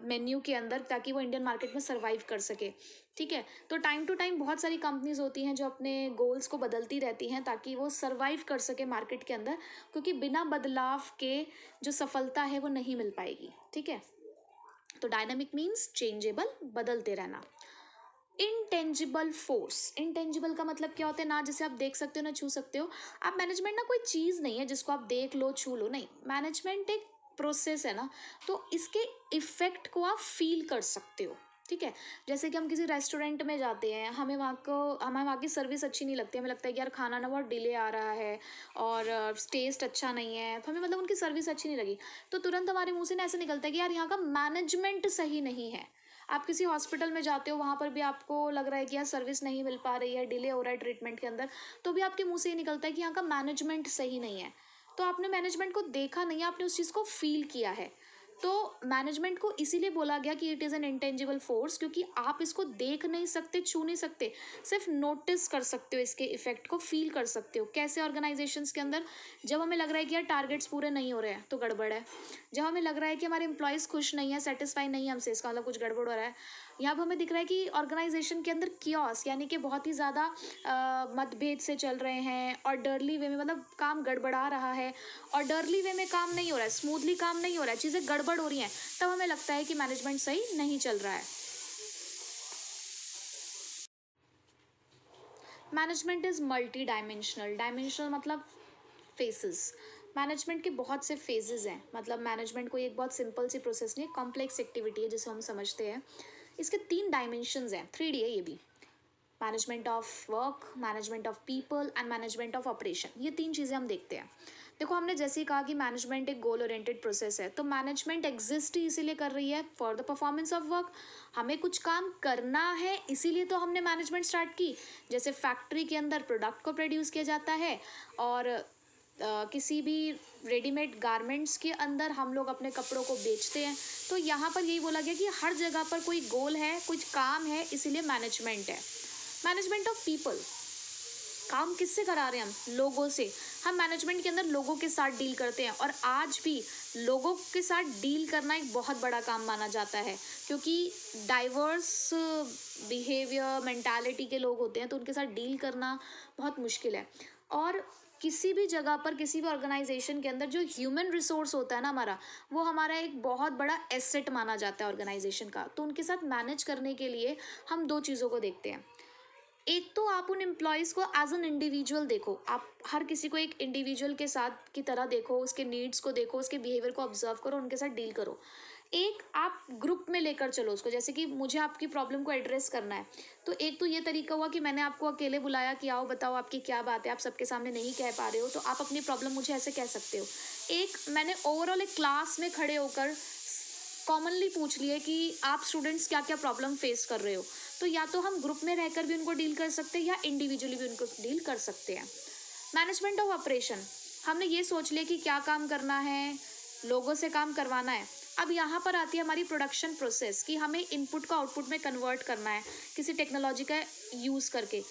मेन्यू के अंदर ताकि वो इंडियन मार्केट में सर्वाइव कर सके। ठीक है, तो टाइम टू टाइम बहुत सारी कंपनीज होती हैं जो अपने गोल्स को बदलती रहती हैं ताकि वो सर्वाइव कर सके मार्केट के अंदर, क्योंकि बिना बदलाव के जो सफलता है वो नहीं मिल पाएगी। ठीक है, तो डायनामिक मीन्स चेंजेबल, बदलते रहना। इनटेंजिबल फोर्स, इनटेंजिबल का मतलब क्या होता है, ना जिसे आप देख सकते हो ना छू सकते हो। आप मैनेजमेंट ना कोई चीज़ नहीं है जिसको आप देख लो छू लो, नहीं, मैनेजमेंट एक प्रोसेस है ना। तो इसके इफेक्ट को आप फील कर सकते हो। ठीक है, जैसे कि हम किसी रेस्टोरेंट में जाते हैं, हमें वहाँ की सर्विस अच्छी नहीं लगती, हमें लगता है कि यार खाना ना बहुत डिले आ रहा है और टेस्ट अच्छा नहीं है, तो हमें मतलब उनकी सर्विस अच्छी नहीं लगी। तो तुरंत हमारे मुंह से ना ऐसे निकलता है कि यार यहाँ का मैनेजमेंट सही नहीं है। आप किसी हॉस्पिटल में जाते हो, वहाँ पर भी आपको लग रहा है कि यार सर्विस नहीं मिल पा रही है, डिले हो रहा है ट्रीटमेंट के अंदर, तो भी आपके मुंह से ये निकलता है कि यहाँ का मैनेजमेंट सही नहीं है। तो आपने मैनेजमेंट को देखा नहीं है, आपने उस चीज़ को फील किया है। तो मैनेजमेंट को इसीलिए बोला गया कि it is an intangible force, क्योंकि आप इसको देख नहीं सकते, छू नहीं सकते, सिर्फ नोटिस कर सकते हो, इसके इफेक्ट को फील कर सकते हो। कैसे ऑर्गेनाइजेशंस के अंदर, जब हमें लग रहा है कि यार टारगेट्स पूरे नहीं हो रहे हैं तो गड़बड़ है। जब हमें लग रहा है कि हमारे एम्प्लॉयज़ खुश नहीं है, सेटिस्फाई नहीं है हमसे, इसका मतलब कुछ गड़बड़ हो रहा है। यहाँ पर हमें दिख रहा है कि ऑर्गेनाइजेशन के अंदर कियोस, यानी कि बहुत ही ज़्यादा मतभेद से चल रहे हैं, और डरली वे में मतलब काम गड़बड़ा रहा है, और डरली वे में काम नहीं हो रहा है, स्मूथली काम नहीं हो रहा है, चीज़ें गड़बड़ हो रही हैं, तब हमें लगता है कि मैनेजमेंट सही नहीं चल रहा है। Management is multi dimensional, dimensional मतलब फेसेस। मैनेजमेंट के बहुत से फेजेस हैं, मतलब मैनेजमेंट कोई एक बहुत सिंपल सी प्रोसेस नहीं है, कॉम्प्लेक्स एक्टिविटी है जिसे हम समझते हैं। इसके 3 डायमेंशंस हैं, 3D है ये भी। Management of work, management of people and management of operation, ये 3 चीज़ें हम देखते हैं। देखो हमने जैसे ही कहा कि मैनेजमेंट एक गोल ओरिएंटेड प्रोसेस है, तो मैनेजमेंट एग्जिस्ट ही इसीलिए कर रही है for the performance of work. हमें कुछ काम करना है इसीलिए तो हमने मैनेजमेंट स्टार्ट की। जैसे फैक्ट्री के अंदर प्रोडक्ट को प्रोड्यूस किया जाता है, और किसी भी रेडीमेड गारमेंट्स के अंदर हम लोग अपने कपड़ों को बेचते हैं। तो यहाँ पर यही बोला गया कि हर जगह पर कोई गोल है, कुछ काम है, इसीलिए मैनेजमेंट है। मैनेजमेंट ऑफ पीपल, काम किससे करा रहे हैं हम, लोगों से। हम मैनेजमेंट के अंदर लोगों के साथ डील करते हैं, और आज भी लोगों के साथ डील करना एक बहुत बड़ा काम माना जाता है, क्योंकि डाइवर्स बिहेवियर मेंटालिटी के लोग होते हैं, तो उनके साथ डील करना बहुत मुश्किल है। और किसी भी जगह पर, किसी भी ऑर्गेनाइजेशन के अंदर जो ह्यूमन रिसोर्स होता है ना हमारा, वो हमारा एक बहुत बड़ा एसेट माना जाता है ऑर्गेनाइजेशन का। तो उनके साथ मैनेज करने के लिए हम 2 चीज़ों को देखते हैं। एक तो आप उन एम्प्लॉयज़ को एज एन इंडिविजुअल देखो, आप हर किसी को एक इंडिविजुअल के साथ की तरह देखो, उसके नीड्स को देखो, उसके बिहेवियर को ऑब्जर्व करो, उनके साथ डील करो। एक आप ग्रुप में लेकर चलो उसको, जैसे कि मुझे आपकी प्रॉब्लम को एड्रेस करना है, तो एक तो ये तरीका हुआ कि मैंने आपको अकेले बुलाया कि आओ बताओ आपकी क्या बात है, आप सबके सामने नहीं कह पा रहे हो तो आप अपनी प्रॉब्लम मुझे ऐसे कह सकते हो। एक मैंने ओवरऑल एक क्लास में खड़े होकर कॉमनली पूछ लिए कि आप स्टूडेंट्स क्या क्या प्रॉब्लम फेस कर रहे हो। तो या तो हम ग्रुप में रहकर भी उनको डील कर सकते हैं या इंडिविजुअली भी उनको डील कर सकते हैं। मैनेजमेंट ऑफ ऑपरेशन, हमने ये सोच लिया कि क्या काम करना है, लोगों से काम करवाना है। अब यहाँ पर आती है हमारी प्रोडक्शन प्रोसेस कि हमें इनपुट को आउटपुट में कन्वर्ट करना है किसी टेक्नोलॉजी का यूज़ करके,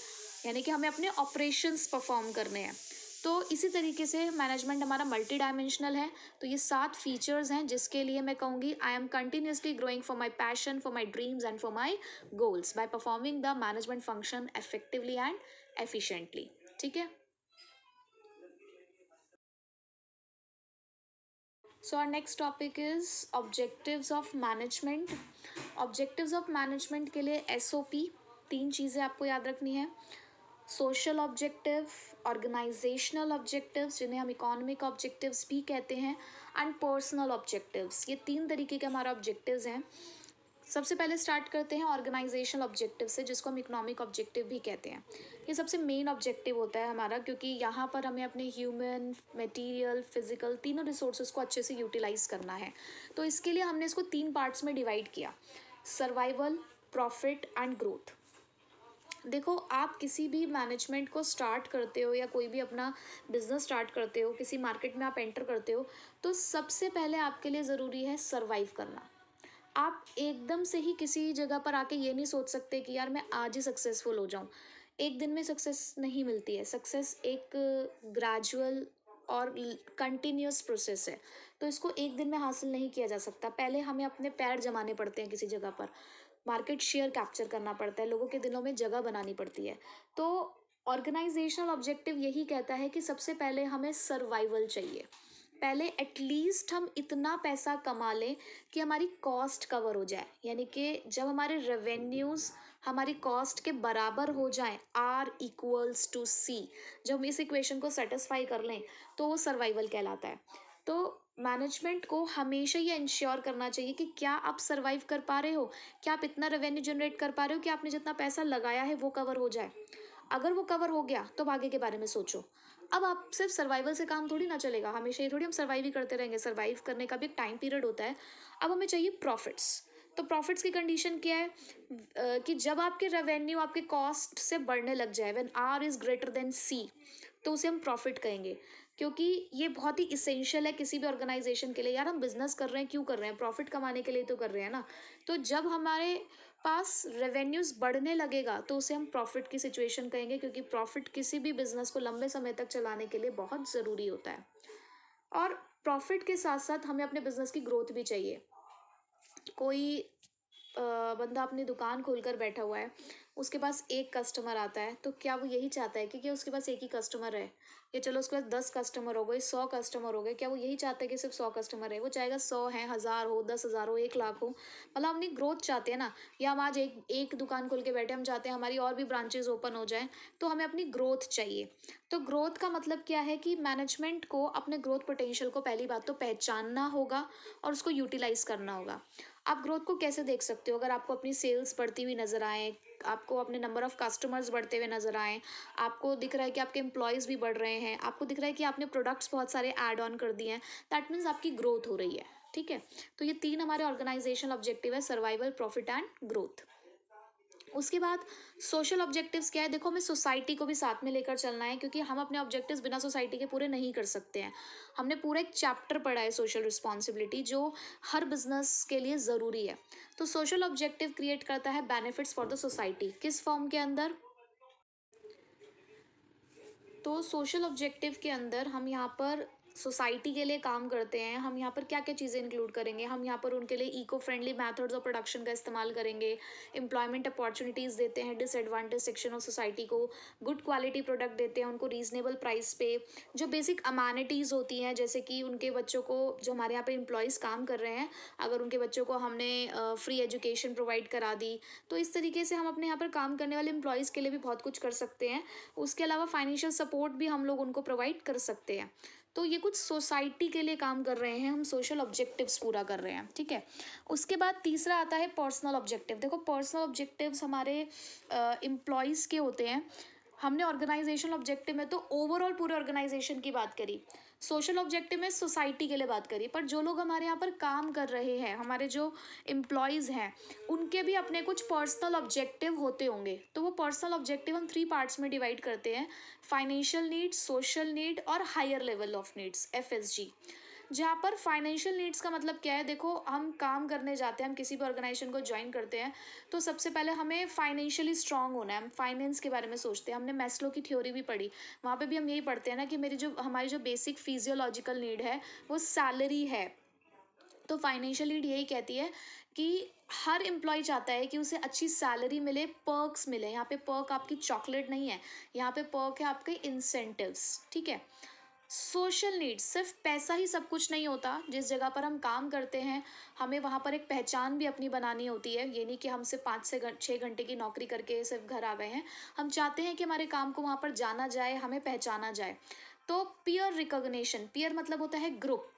यानी कि हमें अपने ऑपरेशंस परफॉर्म करने हैं। तो इसी तरीके से मैनेजमेंट हमारा मल्टी डायमेंशनल है। तो ये 7 फीचर्स हैं जिसके लिए मैं कहूँगी आई am continuously growing for my passion, for my dreams and for my goals by performing the management function effectively and efficiently. ठीक है। So our next topic is objectives of management. Objectives of management के लिए SOP 3 चीज़ें आपको याद रखनी है। Social objective, organisational objectives जिन्हें हम इकोनॉमिक ऑब्जेक्टिव्स भी कहते हैं, एंड पर्सनल ऑब्जेक्टिव्स। ये 3 तरीके के हमारा ऑब्जेक्टिव्स हैं। सबसे पहले स्टार्ट करते हैं ऑर्गेनाइजेशनल ऑब्जेक्टिव से, जिसको हम इकोनॉमिक ऑब्जेक्टिव भी कहते हैं। ये सबसे मेन ऑब्जेक्टिव होता है हमारा, क्योंकि यहाँ पर हमें अपने ह्यूमन, मटेरियल, फिजिकल तीनों रिसोर्सेज को अच्छे से यूटिलाइज करना है। तो इसके लिए हमने इसको 3 पार्ट्स में डिवाइड किया, सर्वाइवल, प्रॉफिट एंड ग्रोथ। देखो, आप किसी भी मैनेजमेंट को स्टार्ट करते हो या कोई भी अपना बिजनेस स्टार्ट करते हो, किसी मार्केट में आप एंटर करते हो, तो सबसे पहले आपके लिए ज़रूरी है सर्वाइव करना। आप एकदम से ही किसी जगह पर आके ये नहीं सोच सकते कि यार मैं आज ही सक्सेसफुल हो जाऊं। एक दिन में सक्सेस नहीं मिलती है। सक्सेस एक ग्रेजुअल और कंटिन्यूअस प्रोसेस है। तो इसको एक दिन में हासिल नहीं किया जा सकता। पहले हमें अपने पैर जमाने पड़ते हैं किसी जगह पर, मार्केट शेयर कैप्चर करना पड़ता है, लोगों के दिलों में जगह बनानी पड़ती है। तो ऑर्गेनाइजेशनल ऑब्जेक्टिव यही कहता है कि सबसे पहले हमें सर्वाइवल चाहिए। पहले एटलीस्ट हम इतना पैसा कमा लें कि हमारी कॉस्ट कवर हो जाए, यानी कि जब हमारे रेवेन्यूज़ हमारी कॉस्ट के बराबर हो जाएं, R=C, जब हम इस इक्वेशन को सेटिस्फाई कर लें तो वो सर्वाइवल कहलाता है। तो मैनेजमेंट को हमेशा ये इंश्योर करना चाहिए कि क्या आप सर्वाइव कर पा रहे हो, क्या आप इतना रेवेन्यू जनरेट कर पा रहे हो कि आपने जितना पैसा लगाया है वो कवर हो जाए। अगर वो कवर हो गया तो आगे के बारे में सोचो। अब आप सिर्फ सर्वाइवल से काम थोड़ी ना चलेगा, हमेशा ये थोड़ी हम सर्वाइव ही करते रहेंगे। सर्वाइव करने का भी एक टाइम पीरियड होता है। अब हमें चाहिए प्रॉफिट्स। तो प्रॉफिट्स की कंडीशन क्या है, कि जब आपके रेवेन्यू आपके कॉस्ट से बढ़ने लग जाए, व्हेन R=C, तो उसे हम प्रॉफिट कहेंगे। क्योंकि ये बहुत ही इसेंशियल है किसी भी ऑर्गेनाइजेशन के लिए। यार हम बिजनेस कर रहे हैं, क्यों कर रहे हैं? प्रॉफिट कमाने के लिए तो कर रहे हैं ना। तो जब हमारे पास रेवेन्यूज बढ़ने लगेगा तो उसे हम प्रॉफिट की सिचुएशन कहेंगे, क्योंकि प्रॉफिट किसी भी बिजनेस को लंबे समय तक चलाने के लिए बहुत ज़रूरी होता है। और प्रॉफिट के साथ साथ हमें अपने बिजनेस की ग्रोथ भी चाहिए। कोई बंदा अपनी दुकान खोलकर बैठा हुआ है, उसके पास एक कस्टमर आता है, तो क्या वो यही चाहता है कि उसके पास एक ही कस्टमर है? या चलो उसके पास 10 कस्टमर हो गए, 100 कस्टमर हो गए, क्या वो यही चाहता है कि सिर्फ 100 कस्टमर है? वो चाहेगा 100 है, 1000 हो, 10,000 हो, 1 लाख हो। मतलब अपनी ग्रोथ चाहते हैं ना। या हम आज एक एक दुकान खोल के बैठे, हम चाहते हैं हमारी और भी ब्रांचेज ओपन हो जाएं। तो हमें अपनी ग्रोथ चाहिए। तो ग्रोथ का मतलब क्या है कि मैनेजमेंट को अपने ग्रोथ पोटेंशियल को पहली बात तो पहचानना होगा और उसको यूटिलाइज करना होगा। आप ग्रोथ को कैसे देख सकते हो? अगर आपको अपनी सेल्स बढ़ती हुई नज़र आए, आपको अपने नंबर ऑफ़ कस्टमर्स बढ़ते हुए नज़र आएँ, आपको दिख रहा है कि आपके एम्प्लॉयज़ भी बढ़ रहे हैं, आपको दिख रहा है कि आपने प्रोडक्ट्स बहुत सारे ऐड ऑन कर दिए हैं, दैट मीन्स आपकी ग्रोथ हो रही है। ठीक है। तो ये 3 हमारे ऑर्गेनाइजेशनल ऑब्जेक्टिव है, सर्वाइवल, प्रॉफिट एंड ग्रोथ। उसके बाद सोशल ऑब्जेक्टिव्स क्या है? देखो, हमें सोसाइटी को भी साथ में लेकर चलना है, क्योंकि हम अपने ऑब्जेक्टिव्स बिना सोसाइटी के पूरे नहीं कर सकते हैं। हमने पूरा एक चैप्टर पढ़ा है सोशल रिस्पॉन्सिबिलिटी, जो हर बिजनेस के लिए ज़रूरी है। तो सोशल ऑब्जेक्टिव क्रिएट करता है बेनिफिट्स फॉर द सोसाइटी। किस फॉर्म के अंदर? तो सोशल ऑब्जेक्टिव के अंदर हम यहाँ पर सोसाइटी के लिए काम करते हैं, हम यहाँ पर क्या-क्या चीज़ें इंक्लूड करेंगे? हम यहाँ पर उनके लिए eco friendly methods of production का इस्तेमाल करेंगे, एम्प्लॉयमेंट अपॉर्च्युनिटीज़ देते हैं डिसएडवांटेज सेक्शन ऑफ सोसाइटी को, गुड क्वालिटी प्रोडक्ट देते हैं उनको रीज़नेबल प्राइस पे, जो बेसिक अमेनिटीज़ होती हैं जैसे कि उनके बच्चों को जो हमारे यहाँ पे एम्प्लॉइज़ काम कर रहे हैं, अगर उनके बच्चों को हमने फ्री एजुकेशन प्रोवाइड करा दी, तो इस तरीके से हम अपने यहाँ पर काम करने वाले एम्प्लॉइज़ के लिए भी बहुत कुछ कर सकते हैं। उसके अलावा फाइनेंशियल सपोर्ट भी हम लोग उनको प्रोवाइड कर सकते हैं। तो ये कुछ सोसाइटी के लिए काम कर रहे हैं, हम सोशल ऑब्जेक्टिव्स पूरा कर रहे हैं, ठीक है। उसके बाद तीसरा आता है पर्सनल ऑब्जेक्टिव। देखो पर्सनल ऑब्जेक्टिव्स हमारे एम्प्लॉयज़ के होते हैं। हमने ऑर्गेनाइजेशनल ऑब्जेक्टिव में तो ओवरऑल पूरे ऑर्गेनाइजेशन की बात करी, सोशल ऑब्जेक्टिव में सोसाइटी के लिए बात करी, पर जो लोग हमारे यहाँ पर काम कर रहे हैं, हमारे जो एम्प्लॉयज़ हैं, उनके भी अपने कुछ पर्सनल ऑब्जेक्टिव होते होंगे। तो वो पर्सनल ऑब्जेक्टिव हम 3 पार्ट्स में डिवाइड करते हैं, फाइनेंशियल नीड्स, सोशल नीड और higher level of needs, FSG. जहाँ पर फाइनेंशियल नीड्स का मतलब क्या है, देखो हम काम करने जाते हैं, हम किसी भी ऑर्गेनाइजेशन को ज्वाइन करते हैं, तो सबसे पहले हमें फाइनेंशियली स्ट्रांग होना है, हम फाइनेंस के बारे में सोचते हैं। हमने मैस्लो की थ्योरी भी पढ़ी, वहाँ पे भी हम यही पढ़ते हैं ना कि हमारी जो बेसिक फिजियोलॉजिकल नीड है वो सैलरी है। तो फाइनेंशियल नीड यही कहती है कि हर एम्प्लॉय चाहता है कि उसे अच्छी सैलरी मिले, पर्क्स मिले। यहाँ पे पर्क आपकी चॉकलेट नहीं है, यहाँ पे पर्क है आपके इंसेंटिव्स, ठीक है। सोशल नीड्स, सिर्फ पैसा ही सब कुछ नहीं होता। जिस जगह पर हम काम करते हैं, हमें वहाँ पर एक पहचान भी अपनी बनानी होती है। ये नहीं कि हम सिर्फ 5 से 6 घंटे की नौकरी करके सिर्फ घर आ गए हैं। हम चाहते हैं कि हमारे काम को वहाँ पर जाना जाए, हमें पहचाना जाए। तो पीयर रिकॉग्निशन, पीयर मतलब होता है ग्रुप,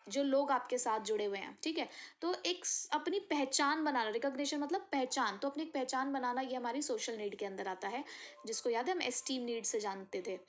जो लोग आपके साथ जुड़े हुए हैं, ठीक है। तो एक अपनी पहचान बनाना, रिकॉग्निशन मतलब पहचान, तो अपनी एक पहचान बनाना ये हमारी सोशल नीड के अंदर आता है, जिसको याद है हम एस्टीम नीड से जानते थे।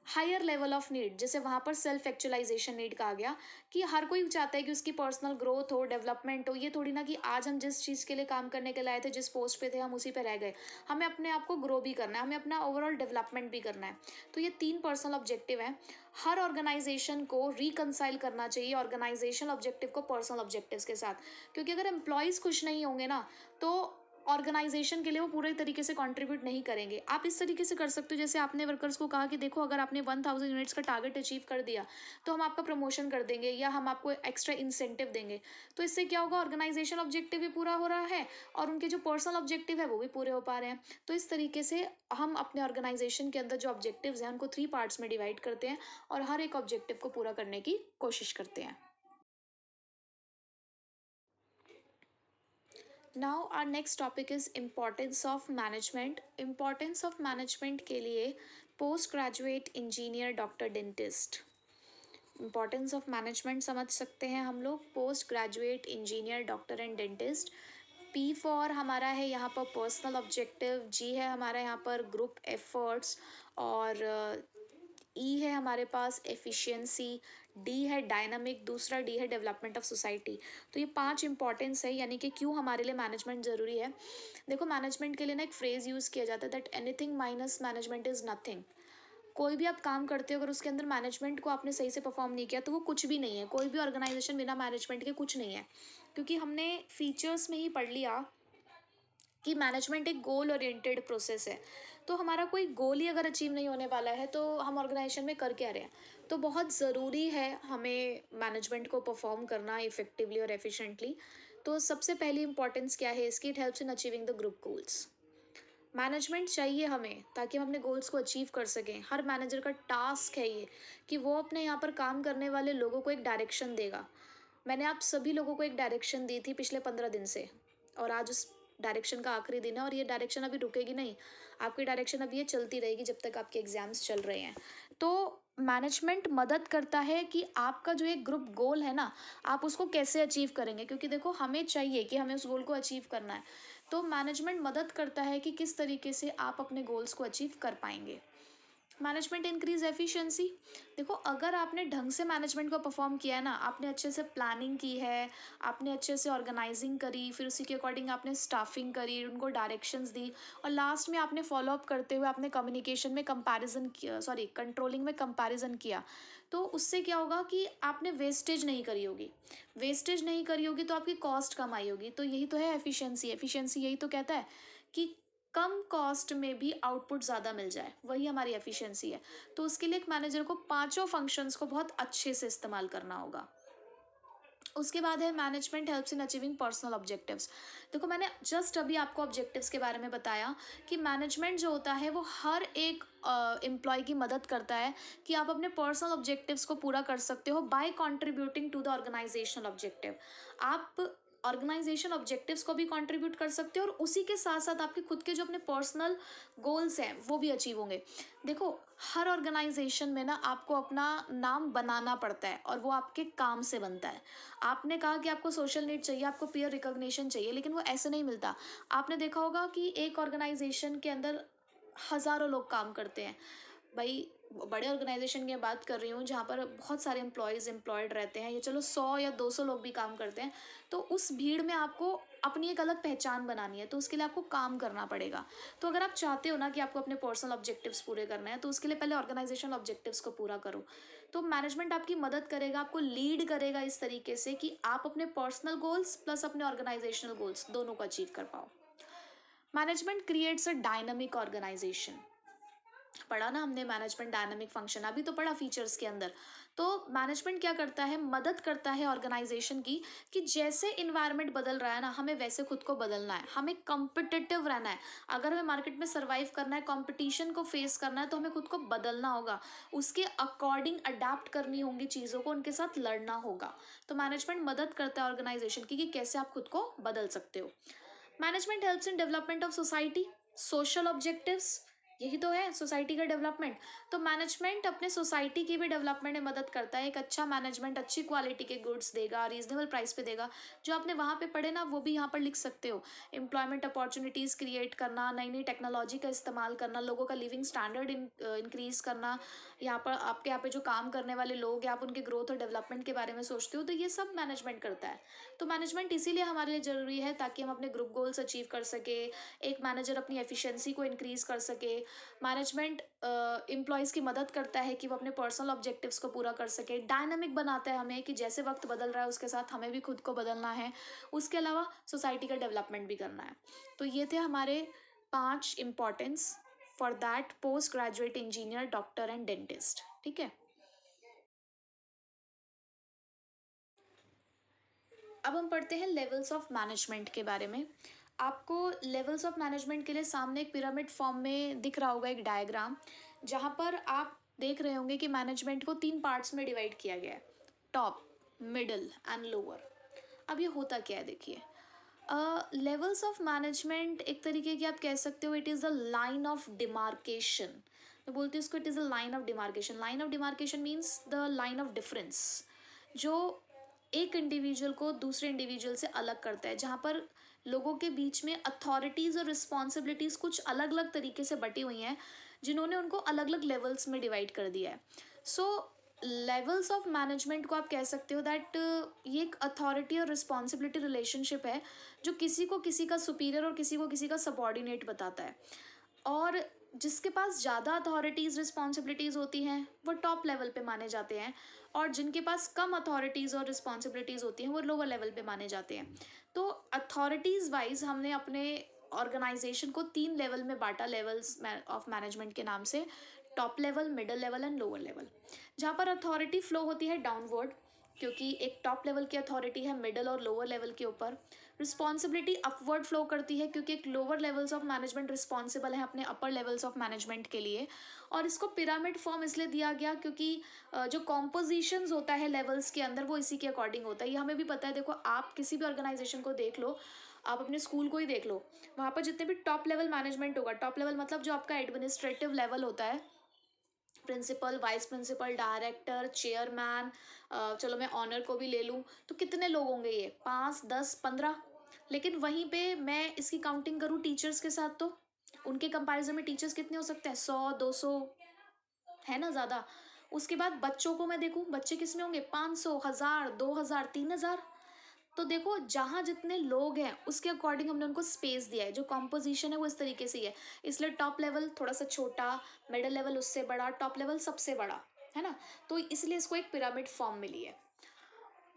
हायर लेवल ऑफ नीड, जैसे वहाँ पर सेल्फ एक्चुअलाइजेशन नीड कहा गया कि हर कोई चाहता है कि उसकी पर्सनल ग्रोथ हो, डेवलपमेंट हो। ये थोड़ी ना कि आज हम जिस चीज़ के लिए काम करने के लिए आए थे, जिस पोस्ट पे थे, हम उसी पे रह गए। हमें अपने आप को ग्रो भी करना है, हमें अपना ओवरऑल डेवलपमेंट भी करना है। तो ये 3 पर्सनल ऑब्जेक्टिव हैं। हर ऑर्गेनाइजेशन को रिकंसाइल करना चाहिए ऑर्गेनाइजेशनल ऑब्जेक्टिव को पर्सनल ऑब्जेक्टिव्स के साथ, क्योंकि अगर एम्प्लॉयज़ खुश नहीं होंगे ना, तो ऑर्गेनाइजेशन के लिए वो पूरे तरीके से कंट्रीब्यूट नहीं करेंगे। आप इस तरीके से कर सकते हो, जैसे आपने वर्कर्स को कहा कि देखो अगर आपने 1000 यूनिट्स का टारगेट अचीव कर दिया, तो हम आपका प्रमोशन कर देंगे या हम आपको एक्स्ट्रा इंसेंटिव देंगे। तो इससे क्या होगा, ऑर्गेनाइजेशन ऑब्जेक्टिव भी पूरा हो रहा है और उनके जो पर्सनल ऑब्जेक्टिव है वो भी पूरे हो पा रहे हैं। तो इस तरीके से हम अपने ऑर्गेनाइजेशन के अंदर जो ऑब्जेक्टिव्स हैं उनको 3 पार्ट्स में डिवाइड करते हैं और हर एक ऑब्जेक्टिव को पूरा करने की कोशिश करते हैं। Now our next topic is importance of management. Importance of management के लिए post graduate engineer doctor dentist. Importance of management समझ सकते हैं हम लोग, post graduate engineer doctor and dentist. P for हमारा है यहाँ पर पर्सनल ऑब्जेक्टिव, जी है हमारा यहाँ पर ग्रुप एफर्ट्स, और ई है हमारे पास एफिशिएंसी, डी है डायनामिक, दूसरा डी है डेवलपमेंट ऑफ सोसाइटी। तो ये 5 इंपॉर्टेंस है, यानी कि क्यों हमारे लिए मैनेजमेंट ज़रूरी है। देखो मैनेजमेंट के लिए ना एक फ्रेज़ यूज़ किया जाता है, that anything minus management is nothing. कोई भी आप काम करते हो, अगर उसके अंदर मैनेजमेंट को आपने सही से परफॉर्म नहीं किया तो वो कुछ भी नहीं है। कोई भी ऑर्गेनाइजेशन बिना मैनेजमेंट के कुछ नहीं है, क्योंकि हमने फीचर्स में ही पढ़ लिया कि मैनेजमेंट एक गोल ओरिएंटेड प्रोसेस है। तो हमारा कोई गोल ही अगर अचीव नहीं होने वाला है तो हम ऑर्गेनाइजेशन में कर क्या रहे हैं। तो बहुत ज़रूरी है हमें मैनेजमेंट को परफॉर्म करना इफ़ेक्टिवली और एफिशिएंटली। तो सबसे पहली इंपॉर्टेंस क्या है इसकी, it helps in achieving the group goals. Management चाहिए हमें ताकि हम अपने गोल्स को अचीव कर सकें। हर मैनेजर का टास्क है ये कि वो अपने यहाँ पर काम करने वाले लोगों को एक डायरेक्शन देगा। मैंने आप सभी लोगों को एक डायरेक्शन दी थी पिछले 15 दिन से, और आज उस डायरेक्शन का आखिरी दिन है और ये डायरेक्शन अभी रुकेगी नहीं। आपकी डायरेक्शन अभी ये चलती रहेगी जब तक आपके एग्ज़ाम्स चल रहे हैं। तो मैनेजमेंट मदद करता है कि आपका जो एक ग्रुप गोल है ना, आप उसको कैसे अचीव करेंगे, क्योंकि देखो हमें चाहिए कि हमें उस गोल को अचीव करना है। तो मैनेजमेंट मदद करता है कि किस तरीके से आप अपने गोल्स को अचीव कर पाएंगे। Management increase efficiency. देखो अगर आपने ढंग से मैनेजमेंट को परफॉर्म किया है ना, आपने अच्छे से प्लानिंग की है, आपने अच्छे से ऑर्गेनाइजिंग करी, फिर उसी के अकॉर्डिंग आपने स्टाफिंग करी, उनको डायरेक्शंस दी, और लास्ट में आपने फॉलो अप करते हुए आपने कम्युनिकेशन में कंपैरिजन किया, सॉरी कंट्रोलिंग में कंपैरिजन किया, तो उससे क्या होगा कि आपने वेस्टेज नहीं करी होगी। वेस्टेज नहीं करी होगी तो आपकी कॉस्ट कम आई होगी। तो यही तो है एफिशिएंसी। एफिशिएंसी यही तो कहता है कि कम कॉस्ट में भी आउटपुट ज़्यादा मिल जाए, वही हमारी एफिशिएंसी है। तो उसके लिए एक मैनेजर को पांचों फंक्शंस को बहुत अच्छे से इस्तेमाल करना होगा। उसके बाद है management helps in achieving personal objectives. देखो मैंने जस्ट अभी आपको ऑब्जेक्टिव्स के बारे में बताया कि मैनेजमेंट जो होता है वो हर एक एम्प्लॉय की मदद करता है कि आप अपने पर्सनल ऑब्जेक्टिव्स को पूरा कर सकते हो by contributing to the organizational objective. आप ऑर्गेनाइजेशन ऑब्जेक्टिव्स को भी कंट्रीब्यूट कर सकते हो और उसी के साथ साथ आपके खुद के जो अपने पर्सनल गोल्स हैं वो भी अचीव होंगे। देखो हर ऑर्गेनाइजेशन में ना आपको अपना नाम बनाना पड़ता है और वो आपके काम से बनता है। आपने कहा कि आपको सोशल नीड चाहिए, आपको पीयर रिकॉग्निशन चाहिए, लेकिन वो ऐसे नहीं मिलता। आपने देखा होगा कि एक ऑर्गेनाइजेशन के अंदर हज़ारों लोग काम करते हैं। भाई बड़े ऑर्गेनाइजेशन की मैं बात कर रही हूँ जहाँ पर बहुत सारे एम्प्लॉयज़ एम्प्लॉयड रहते हैं, या चलो 100 या 200 लोग भी काम करते हैं। तो उस भीड़ में आपको अपनी एक अलग पहचान बनानी है, तो उसके लिए आपको काम करना पड़ेगा। तो अगर आप चाहते हो ना कि आपको अपने पर्सनल ऑब्जेक्टिव्स पूरे करना है, तो उसके लिए पहले ऑर्गेनाइजेशनल ऑब्जेक्टिव्स को पूरा करो। तो मैनेजमेंट आपकी मदद करेगा, आपको लीड करेगा इस तरीके से कि आप अपने पर्सनल गोल्स प्लस अपने ऑर्गेनाइजेशनल गोल्स दोनों को अचीव कर पाओ। Management creates a dynamic organization. पढ़ा ना हमने मैनेजमेंट डायनामिक फंक्शन, अभी तो पढ़ा फीचर्स के अंदर। तो मैनेजमेंट क्या करता है, मदद करता है ऑर्गेनाइजेशन की कि जैसे इन्वायरमेंट बदल रहा है ना, हमें वैसे खुद को बदलना है, हमें कॉम्पिटिटिव रहना है। अगर हमें मार्केट में सर्वाइव करना है, कंपटीशन को फेस करना है, तो हमें खुद को बदलना होगा, उसके अकॉर्डिंग अडाप्ट करनी होंगी चीज़ों को, उनके साथ लड़ना होगा। तो मैनेजमेंट मदद करता है ऑर्गेनाइजेशन की कि कैसे आप खुद को बदल सकते हो। Management helps in development of society, social objectives, यही तो है सोसाइटी का डेवलपमेंट। तो मैनेजमेंट अपने सोसाइटी की भी डेवलपमेंट में मदद करता है। एक अच्छा मैनेजमेंट अच्छी क्वालिटी के गुड्स देगा, रीजनेबल प्राइस पे देगा। जो आपने वहाँ पे पढ़े ना वो भी यहाँ पर लिख सकते हो। एम्प्लॉयमेंट अपॉर्चुनिटीज़ क्रिएट करना, नई नई टेक्नोलॉजी का इस्तेमाल करना, लोगों का लिविंग स्टैंडर्ड इंक्रीज़ करना। यहाँ पर आपके यहाँ पे जो काम करने वाले लोग हैं, आप उनके ग्रोथ और डेवलपमेंट के बारे में सोचते हो, तो ये सब मैनेजमेंट करता है। तो मैनेजमेंट इसीलिए हमारे लिए ज़रूरी है ताकि हम अपने ग्रुप गोल्स अचीव कर सके, एक मैनेजर अपनी एफिशिएंसी को इंक्रीज़ कर सके। मैनेजमेंट एम्प्लॉयज़ की मदद करता है कि वो अपने पर्सनल ऑब्जेक्टिव्स को पूरा कर सके, डायनामिक बनाता है हमें कि जैसे वक्त बदल रहा है उसके साथ हमें भी खुद को बदलना है। उसके अलावा सोसाइटी का डेवलपमेंट भी करना है। तो ये थे हमारे 5 importance for that post graduate engineer, doctor and dentist. ठीक है। अब हम पढ़ते हैं लेवल्स ऑफ मैनेजमेंट के बारे में। आपको लेवल्स ऑफ मैनेजमेंट के लिए सामने एक पिरामिड फॉर्म में दिख रहा होगा एक डायग्राम, जहाँ पर आप देख रहे होंगे कि मैनेजमेंट को 3 पार्ट्स में डिवाइड किया गया है, टॉप, मिडल एंड लोअर। अब ये होता क्या है देखिए। लेवल्स ऑफ मैनेजमेंट एक तरीके की आप कह सकते हो, it is the line of demarcation. मैं बोलती हूँ इसको, it is a line of demarcation. Line of demarcation means the line of difference, जो एक इंडिविजुअल को दूसरे इंडिविजुअल से अलग करता है, जहाँ पर लोगों के बीच में अथॉरिटीज़ और रिस्पॉन्सिबिलिटीज़ कुछ अलग अलग तरीके से बटी हुई हैं, जिन्होंने उनको अलग अलग लेवल्स में डिवाइड कर दिया है। सो लेवल्स ऑफ मैनेजमेंट को आप कह सकते हो दैट ये एक अथॉरिटी और रिस्पॉन्सिबिलिटी रिलेशनशिप है, जो किसी को किसी का सुपीरियर और किसी को किसी का सबॉर्डिनेट बताता है। और जिसके पास ज़्यादा अथॉरिटीज़ रिस्पॉन्सिबिलिटीज़ होती हैं वो टॉप लेवल पे माने जाते हैं, और जिनके पास कम अथॉरिटीज़ और रिस्पॉन्सिबिलिटीज़ होती हैं वो लोअर लेवल पे माने जाते हैं। तो अथॉरिटीज़ वाइज हमने अपने ऑर्गेनाइजेशन को 3 लेवल में बांटा, लेवल्स ऑफ मैनेजमेंट के नाम से, top level, middle level and lower level. जहाँ पर अथॉरिटी फ्लो होती है डाउनवर्ड, क्योंकि एक टॉप लेवल की अथॉरिटी है मिडल और लोअर लेवल के ऊपर। रिस्पॉन्सिबिलिटी अपवर्ड फ्लो करती है, क्योंकि एक lower levels of management responsible है अपने अपर लेवल्स ऑफ मैनेजमेंट के लिए। और इसको पिरामिड फॉर्म इसलिए दिया गया क्योंकि जो कॉम्पोजिशंस होता है लेवल्स के अंदर वो इसी के अकॉर्डिंग होता है। ये हमें भी पता है, देखो आप किसी भी ऑर्गेनाइजेशन को देख लो, आप अपने स्कूल को ही देख लो, वहाँ पर जितने भी टॉप लेवल मैनेजमेंट होगा, टॉप लेवल मतलब जो आपका एडमिनिस्ट्रेटिव लेवल होता है, principal, vice principal, director, chairman, चलो मैं ऑनर को भी ले लूँ, तो कितने लोग होंगे ये, 5, 10, 15। लेकिन वहीं पे मैं इसकी काउंटिंग करूँ टीचर्स के साथ, तो उनके कंपैरिजन में टीचर्स कितने हो सकते हैं, 100, 200, है ना ज़्यादा। उसके बाद बच्चों को मैं देखूँ, बच्चे किस में होंगे, 500, 1000, 2000, 3000। तो देखो जहाँ जितने लोग हैं उसके अकॉर्डिंग हमने उनको स्पेस दिया है, जो कॉम्पोजिशन है वो इस तरीके से ही है। इसलिए टॉप लेवल थोड़ा सा छोटा, मिडल लेवल उससे बड़ा, टॉप लेवल सबसे बड़ा, है ना। तो इसलिए इसको एक पिरामिड फॉर्म मिली है।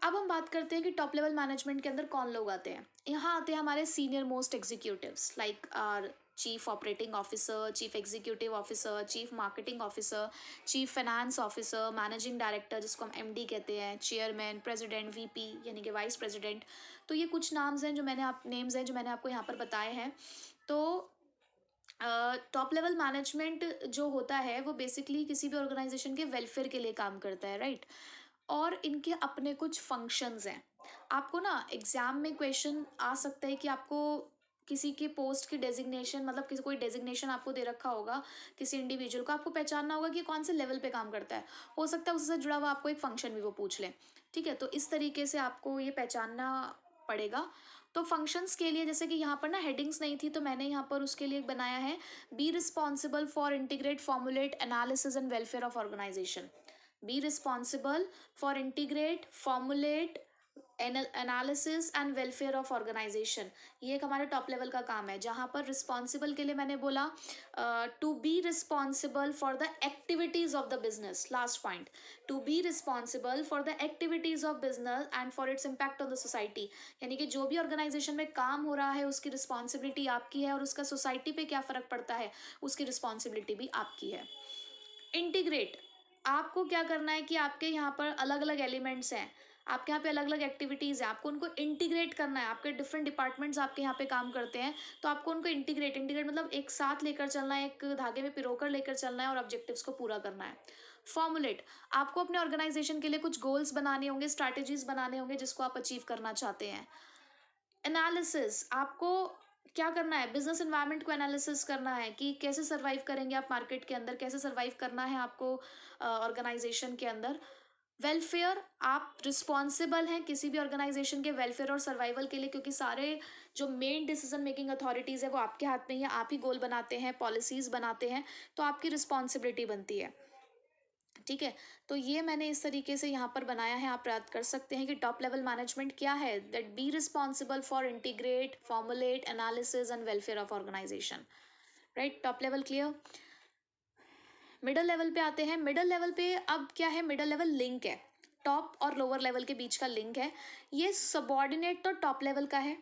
अब हम बात करते हैं कि टॉप लेवल मैनेजमेंट के अंदर कौन लोग आते हैं। यहाँ आते हैं हमारे senior most executives like our chief operating officer, chief executive officer, chief marketing officer, chief finance officer, managing director जिसको हम एमडी कहते हैं, चेयरमैन, प्रेसिडेंट, वीपी यानी कि वाइस प्रेसिडेंट। तो ये कुछ नाम्स हैं जो नेम्स हैं जो मैंने आपको यहाँ पर बताए हैं। तो टॉप लेवल मैनेजमेंट जो होता है वो बेसिकली किसी भी ऑर्गेनाइजेशन के वेलफेयर के लिए काम करता है, राइट। और इनके अपने कुछ फंक्शंस हैं। आपको ना एग्जाम में क्वेश्चन आ सकता है कि आपको किसी के पोस्ट की डेजिग्नेशन, मतलब किसी कोई डेजिग्नेशन आपको दे रखा होगा किसी इंडिविजुअल को, आपको पहचानना होगा कि कौन से लेवल पे काम करता है। हो सकता है उससे जुड़ा हुआ आपको एक फंक्शन भी वो पूछ ले, ठीक है। तो इस तरीके से आपको ये पहचानना पड़ेगा। तो फंक्शंस के लिए जैसे कि यहाँ पर ना हेडिंग्स नहीं थी तो मैंने यहाँ पर उसके लिए बनाया है, be responsible for integrate formulate analysis and welfare of organization. Be responsible for integrate formulate analysis and welfare of organization. ये एक हमारे टॉप लेवल का काम है, जहाँ पर रिस्पॉन्सिबल के लिए मैंने बोला to be responsible for the activities of the business. Last point, to be responsible for the activities of business and for its impact on the society. यानी कि जो भी ऑर्गेनाइजेशन में काम हो रहा है उसकी रिस्पॉन्सिबिलिटी आपकी है, और उसका सोसाइटी पे क्या फ़र्क पड़ता है उसकी रिस्पॉन्सिबिलिटी भी आपकी है। इंटीग्रेट, आपको क्या करना है कि आपके यहाँ पर अलग अलग एलिमेंट्स हैं, आपके यहाँ पे अलग अलग एक्टिविटीज़ हैं, आपको उनको इंटीग्रेट करना है। आपके डिफरेंट डिपार्टमेंट्स आपके यहाँ पे काम करते हैं, तो आपको उनको इंटीग्रेट मतलब एक साथ लेकर चलना है, एक धागे में पिरोकर लेकर चलना है और ऑब्जेक्टिव्स को पूरा करना है। फॉर्मुलेट, आपको अपने ऑर्गेनाइजेशन के लिए कुछ गोल्स बनाने होंगे, स्ट्रैटेजीज बनाने होंगे जिसको आप अचीव करना चाहते हैं। एनालिसिस, आपको क्या करना है, बिजनेस एनवायरनमेंट को एनालिसिस करना है कि कैसे सर्वाइव करेंगे आप मार्केट के अंदर, कैसे सर्वाइव करना है आपको ऑर्गेनाइजेशन के अंदर। वेलफेयर, आप रिस्पॉन्सिबल हैं किसी भी ऑर्गेनाइजेशन के वेलफेयर और सर्वाइवल के लिए, क्योंकि सारे जो मेन डिसीजन मेकिंग अथॉरिटीज़ है वो आपके हाथ में ही है, आप ही गोल बनाते हैं, पॉलिसीज़ बनाते हैं, तो आपकी रिस्पॉन्सिबिलिटी बनती है, ठीक है। तो ये मैंने इस तरीके से यहाँ पर बनाया है, आप याद कर सकते हैं कि टॉप लेवल मैनेजमेंट क्या है, that be responsible for integrate formulate analysis and welfare of organization, right. Top level clear. Middle level पे आते हैं। मिडल लेवल पे अब क्या है, मिडल लेवल लिंक है, टॉप और लोअर लेवल के बीच का लिंक है। ये सबॉर्डिनेट तो टॉप लेवल का है